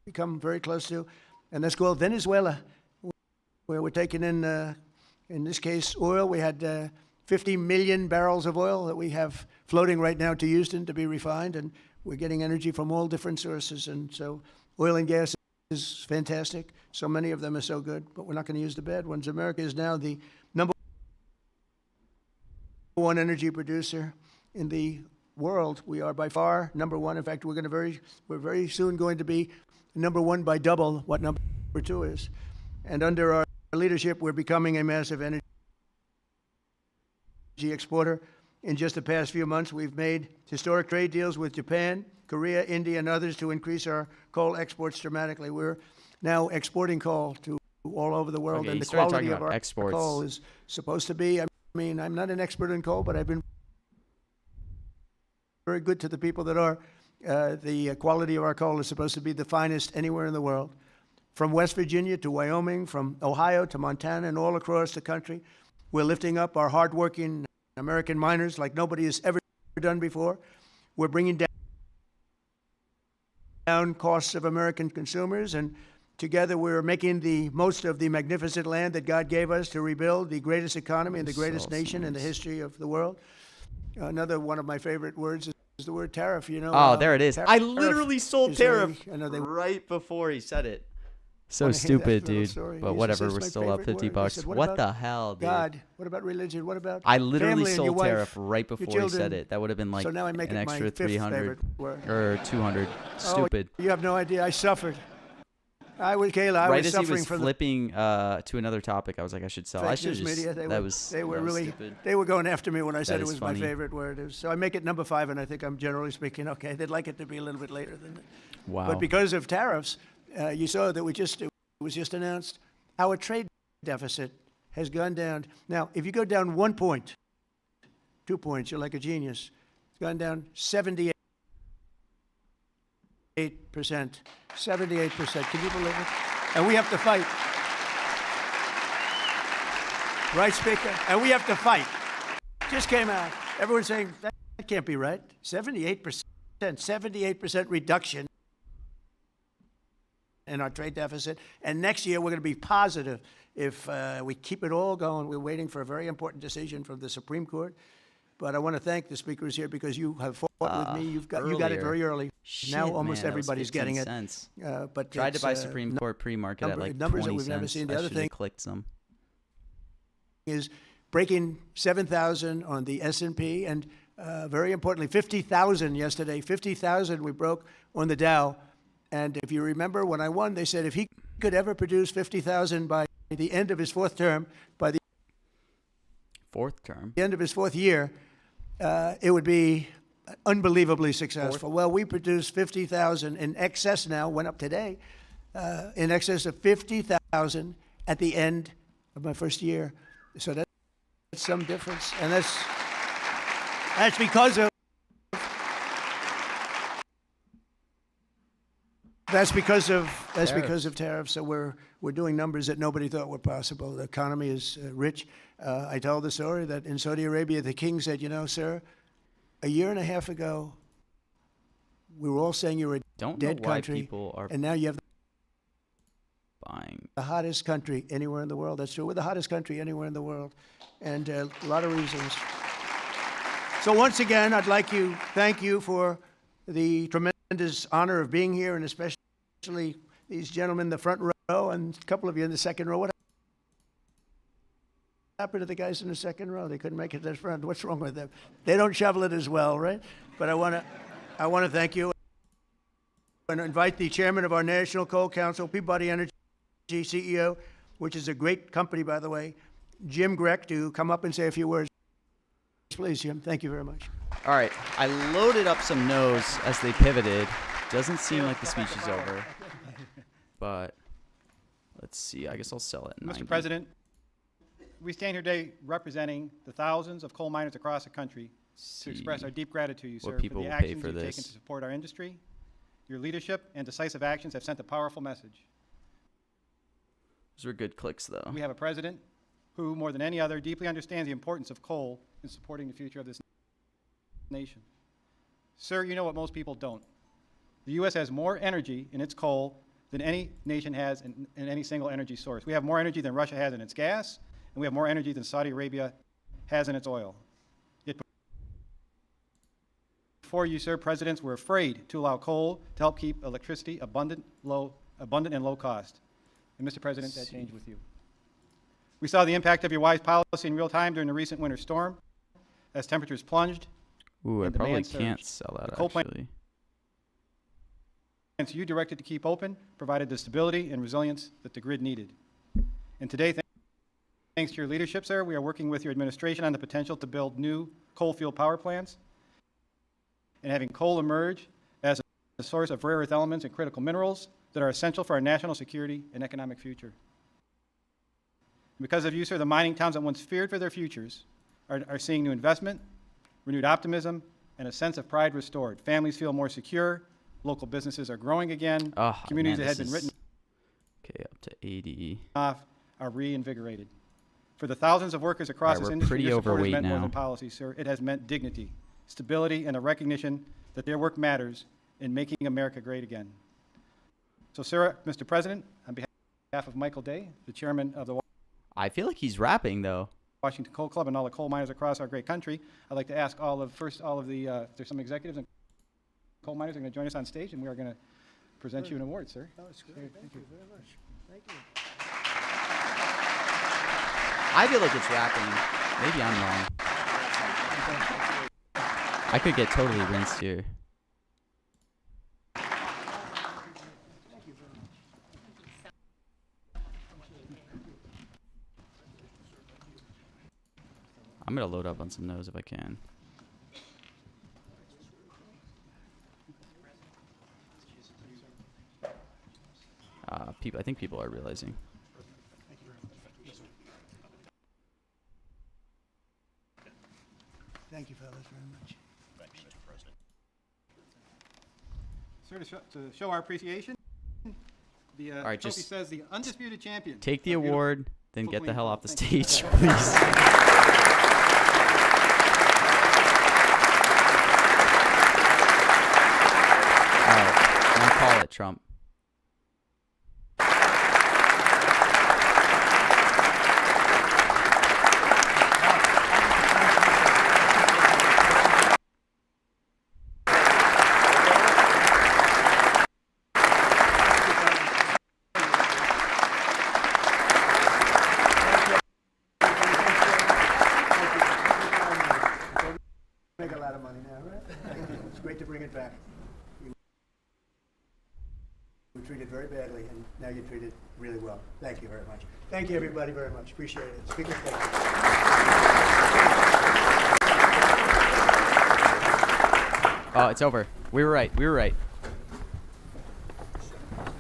Speaker 2: become very close to, and that's called Venezuela, where we're taking in this case, oil. We had 50 million barrels of oil that we have floating right now to Houston to be refined, and we're getting energy from all different sources. And so oil and gas is fantastic. So many of them are so good, but we're not going to use the bad ones. America is now the number one energy producer in the world. We are by far number one. In fact, we're very soon going to be number one by double what number two is. And under our leadership, we're becoming a massive energy exporter. In just the past few months, we've made historic trade deals with Japan, Korea, India, and others to increase our coal exports dramatically. We're now exporting coal to all over the world,
Speaker 1: Okay,
Speaker 2: and
Speaker 1: you
Speaker 2: the
Speaker 1: started
Speaker 2: quality
Speaker 1: talking
Speaker 2: of
Speaker 1: about
Speaker 2: our
Speaker 1: exports.
Speaker 2: coal is supposed to be, I mean, I'm not an expert in coal, but I've been very good to the people that are. The quality of our coal is supposed to be the finest anywhere in the world. From West Virginia to Wyoming, from Ohio to Montana, and all across the country, we're lifting up our hardworking American miners like nobody has ever done before. We're bringing down costs of American consumers, and together we're making the most of the magnificent land that God gave us to rebuild the greatest economy and the greatest nation in the history of the world. Another one of my favorite words is the word tariff. You know.
Speaker 1: Oh, there it is. I
Speaker 2: tariff
Speaker 1: literally sold
Speaker 2: is
Speaker 1: tariff
Speaker 2: I know they
Speaker 1: right before he said it. So
Speaker 2: Wanna hear that
Speaker 1: stupid,
Speaker 2: little
Speaker 1: dude.
Speaker 2: story? He
Speaker 1: But
Speaker 2: used to
Speaker 1: whatever,
Speaker 2: say,
Speaker 1: we're
Speaker 2: "It's my
Speaker 1: still up
Speaker 2: favorite
Speaker 1: 50
Speaker 2: word." I
Speaker 1: bucks.
Speaker 2: said,
Speaker 1: What the hell, dude?
Speaker 2: God. What about religion? What about
Speaker 1: I literally
Speaker 2: family and your
Speaker 1: sold
Speaker 2: wife,
Speaker 1: tariff right
Speaker 2: your
Speaker 1: before he said
Speaker 2: children?
Speaker 1: it. That would have been like
Speaker 2: So now I make
Speaker 1: an
Speaker 2: it my
Speaker 1: extra
Speaker 2: fifth
Speaker 1: 300
Speaker 2: favorite word.
Speaker 1: or 200. Stupid.
Speaker 2: Oh, you have no idea. I suffered. Kayla, I
Speaker 1: Right
Speaker 2: was
Speaker 1: as he
Speaker 2: suffering
Speaker 1: was
Speaker 2: from the
Speaker 1: flipping to another topic, I was like, I should sell. I
Speaker 2: fake
Speaker 1: should
Speaker 2: news
Speaker 1: just.
Speaker 2: media.
Speaker 1: That was
Speaker 2: they were really,
Speaker 1: stupid.
Speaker 2: they were going after me when I said it
Speaker 1: is
Speaker 2: was
Speaker 1: funny.
Speaker 2: my favorite word. So I make it number 5, and I think I'm generally speaking okay. They'd like it to be a little bit later than that.
Speaker 1: Wow.
Speaker 2: But because of tariffs, you saw that it was just announced, our trade deficit has gone down. Now, if you go down 1 point, 2 points, you're like a genius. It's gone down 78%. 78%. Can you believe it? And we have to fight. Right, Speaker? And we have to fight. Just came out. Everyone's saying, that can't be right. 78%. 78% reduction in our trade deficit. And next year, we're going to be positive if we keep it all going. We're waiting for a very important decision from the Supreme Court. But I want to thank the speakers here because you have fought with me. You got it very early.
Speaker 1: Shit,
Speaker 2: Now almost
Speaker 1: man,
Speaker 2: everybody's getting it.
Speaker 1: Cents.
Speaker 2: But
Speaker 1: Tried to buy
Speaker 2: it's,
Speaker 1: Supreme Court pre-market at like
Speaker 2: numbers
Speaker 1: 20
Speaker 2: that we've never
Speaker 1: cents.
Speaker 2: seen. The
Speaker 1: I
Speaker 2: other
Speaker 1: should have
Speaker 2: thing
Speaker 1: clicked some.
Speaker 2: is breaking 7,000 on the S&P, and very importantly, 50,000 yesterday. 50,000 we broke on the Dow. And if you remember, when I won, they said if he could ever produce 50,000 by the end of his 4th term, by the end of his 4th year, it would be unbelievably successful. Well, we produced 50,000 in excess now, went up today, in excess of 50,000 at the end of my first year. So that's some difference. And that's because of because of tariffs. So we're doing numbers that nobody thought were possible. The economy is rich. I told the story that in Saudi Arabia, the king said, you know, sir, a year and a half ago, we were all saying you were a dead country,
Speaker 1: people are
Speaker 2: and now you have
Speaker 1: buying
Speaker 2: the hottest country anywhere in the world. That's true. We're the hottest country anywhere in the world, and a lot of reasons. So once again, I'd like to thank you for the tremendous honor of being here, and especially these gentlemen in the front row and a couple of you in the second row. What happened to the guys in the second row? They couldn't make it to the front. What's wrong with them? They don't shovel it as well, right? But I want to thank you and invite the chairman of our National Coal Council, Peabody Energy CEO, which is a great company, by the way, Jim Greck, to come up and say a few words. Please, Jim. Thank you very much.
Speaker 1: All right, I loaded up some no's as they pivoted. Doesn't seem like the speech is over, but let's see. I guess I'll sell it.
Speaker 4: Mr. President, we stand here today representing the thousands of coal miners across the country to express our deep gratitude to you, sir, for the actions you've taken to support our industry. Your leadership and decisive actions have sent a powerful message.
Speaker 1: Those were good clicks, though.
Speaker 4: We have a president who, more than any other, deeply understands the importance of coal in supporting the future of this nation. Sir, you know what most people don't. The U.S. has more energy in its coal than any nation has in any single energy source. We have more energy than Russia has in its gas, and we have more energy than Saudi Arabia has in its oil. Yet before you, sir, presidents were afraid to allow coal to help keep electricity abundant and low cost. And Mr. President, that changed with you. We saw the impact of your wise policy in real time during the recent winter storm as temperatures plunged.
Speaker 1: Ooh, I
Speaker 4: and
Speaker 1: probably
Speaker 4: demand
Speaker 1: can't
Speaker 4: surged.
Speaker 1: sell that,
Speaker 4: The coal
Speaker 1: actually.
Speaker 4: Plants you directed to keep open provided the stability and resilience that the grid needed. And today, thanks to your leadership, sir, we are working with your administration on the potential to build new coal-fueled power plants and having coal emerge as a source of rare earth elements and critical minerals that are essential for our national security and economic future. And because of you, sir, the mining towns that once feared for their futures are seeing new investment, renewed optimism, and a sense of pride restored. Families feel more secure. Local businesses are growing again.
Speaker 1: Oh,
Speaker 4: Communities
Speaker 1: man,
Speaker 4: that had been written
Speaker 1: okay, up to 80.
Speaker 4: off are reinvigorated. For the thousands of workers across this industry, your support has meant more than policy, sir. It has meant dignity, stability, and a recognition that their work matters in making America great again. So, sir, Mr. President, on behalf of Michael Day, the chairman of the
Speaker 1: I feel like he's rapping, though.
Speaker 4: Washington Coal Club and all the coal miners across our great country, I'd like to ask there's some executives and coal miners are going to join us on stage, and we are going to present you an award, sir.
Speaker 2: That was great. Thank you very much.
Speaker 1: I feel like it's rapping. Maybe I'm wrong. I could get totally rinsed here. I'm gonna load up on some no's if I can. I think people are realizing.
Speaker 2: Thank you, fellas, very much.
Speaker 4: Sir, to show our appreciation, the
Speaker 1: All right,
Speaker 4: trophy
Speaker 1: just
Speaker 4: says the undisputed champion.
Speaker 1: Take the
Speaker 4: Our beautiful
Speaker 1: award, then get the
Speaker 4: queen.
Speaker 1: hell off the
Speaker 4: Thank you.
Speaker 1: stage, please. All right, now call it, Trump.
Speaker 2: Make a lot of money now, right? It's great to bring it back. You were treated very badly, and now you're treated really well. Thank you very much. Thank you, everybody, very much. Appreciate it. Speaker, thank you.
Speaker 1: Oh, it's over. We were right. We were right.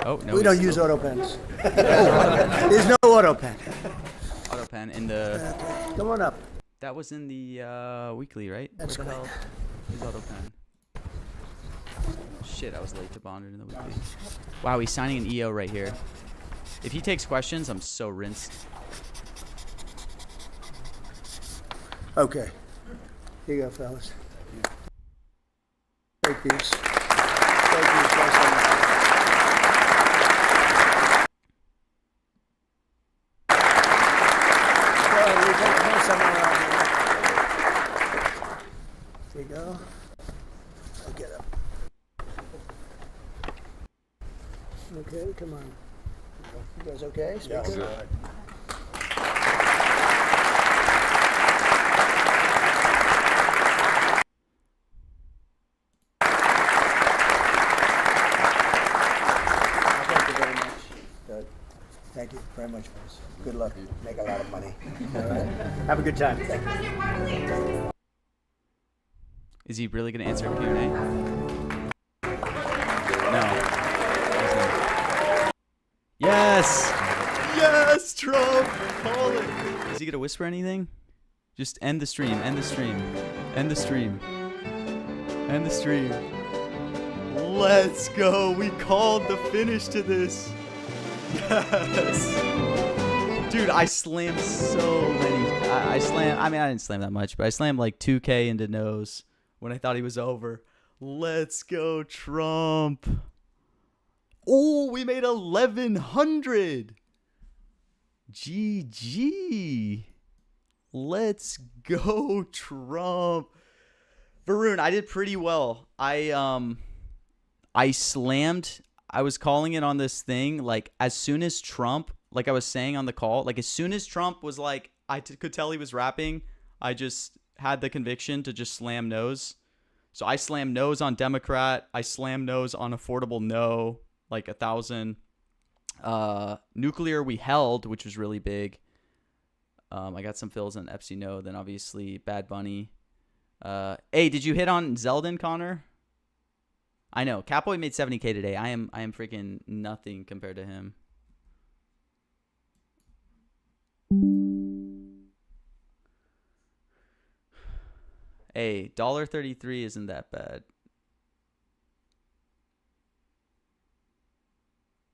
Speaker 1: Oh, no.
Speaker 2: We don't use auto pens. There's no auto pen.
Speaker 1: auto pen in the.
Speaker 2: Come on up.
Speaker 1: That was in the weekly, right?
Speaker 2: That's
Speaker 1: Where the
Speaker 2: great.
Speaker 1: hell is auto pen? Shit, I was late to Bonded in the weekly. Wow, he's signing an EO right here. If he takes questions, I'm so rinsed.
Speaker 2: Okay. Here you go, fellas. Take these. Thank you so much. Well, we take them somewhere around here. There you go. I'll get up. Okay, come on. You guys okay? Speaker? Thank you very much. Good. Thank you very much, folks. Good luck. Make a lot of money. All right. Have a good time. Thank you.
Speaker 1: Is he really gonna answer Q&A? No. Yes! Yes, Trump! Call it! Is he gonna whisper anything? Just end the stream, end the stream, end the stream, end the stream. Let's go! We called the finish to this! Yes! Dude, I slammed so many. I didn't slam that much, but I slammed like 2K into nose when I thought he was over. Let's go, Trump! Oh, we made 1,100. GG. Let's go, Trump. Varun, I did pretty well. I slammed. I was calling it on this thing like as soon as Trump, like I was saying on the call, like as soon as Trump was like could tell he was rapping, I just had the conviction to just slam no's. So I slammed no's on Democrat. I slammed no's on affordable no. Like 1,000. Nuclear we held, which was really big. I got some fills on Epsi no. Then obviously Bad Bunny. Hey, did you hit on Zeldin, Connor? I know Catboy made 70K today. I am freaking nothing compared to him. Hey, $1.33 isn't that bad.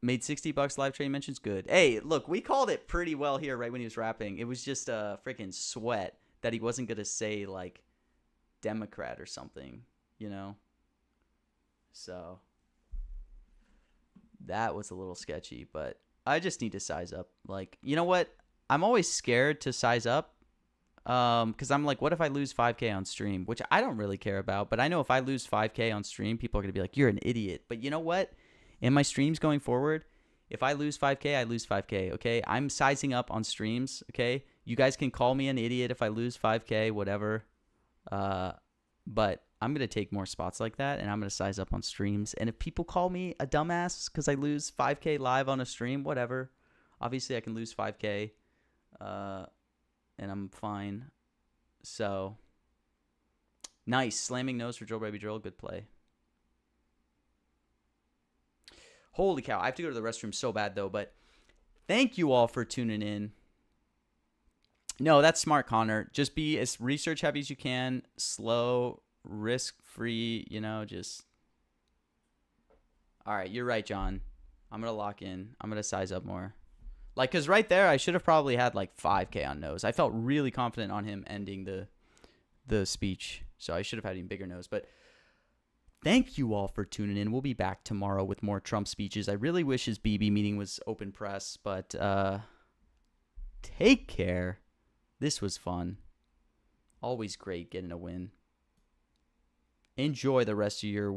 Speaker 1: Made $60 live trading mentions. Good. Hey, look, we called it pretty well here right when he was rapping. It was just a freaking sweat that he wasn't going to say like Democrat or something, you know? So that was a little sketchy, but I just need to size up. Like, you know what? I'm always scared to size up because I'm like, what if I lose 5K on stream? Which I don't really care about, but I know if I lose 5K on stream, people are going to be like, you're an idiot. But you know what? In my streams going forward, If I lose 5K, I lose 5K, okay? I'm sizing up on streams, okay? You guys can call me an idiot if I lose 5K, whatever. But I'm going to take more spots like that, and I'm going to size up on streams. And if people call me a dumbass because I lose 5K live on a stream, whatever. Obviously, I can lose 5K, and I'm fine. So, nice. Slamming nose for Drill Baby Drill. Good play. Holy cow. I have to go to the restroom so bad, though. But thank you all for tuning in. No, that's smart, Connor. Just be as research heavy as you can. Slow, risk-free, just... All right, you're right, John. I'm going to lock in. I'm going to size up more. Because right there, I should have probably had, 5K on nose. I felt really confident on him ending the speech. So I should have had even bigger nose. But thank you all for tuning in. We'll be back tomorrow with more Trump speeches. I really wish his BB meeting was open press, but take care. This was fun. Always great getting a win. Enjoy the rest of your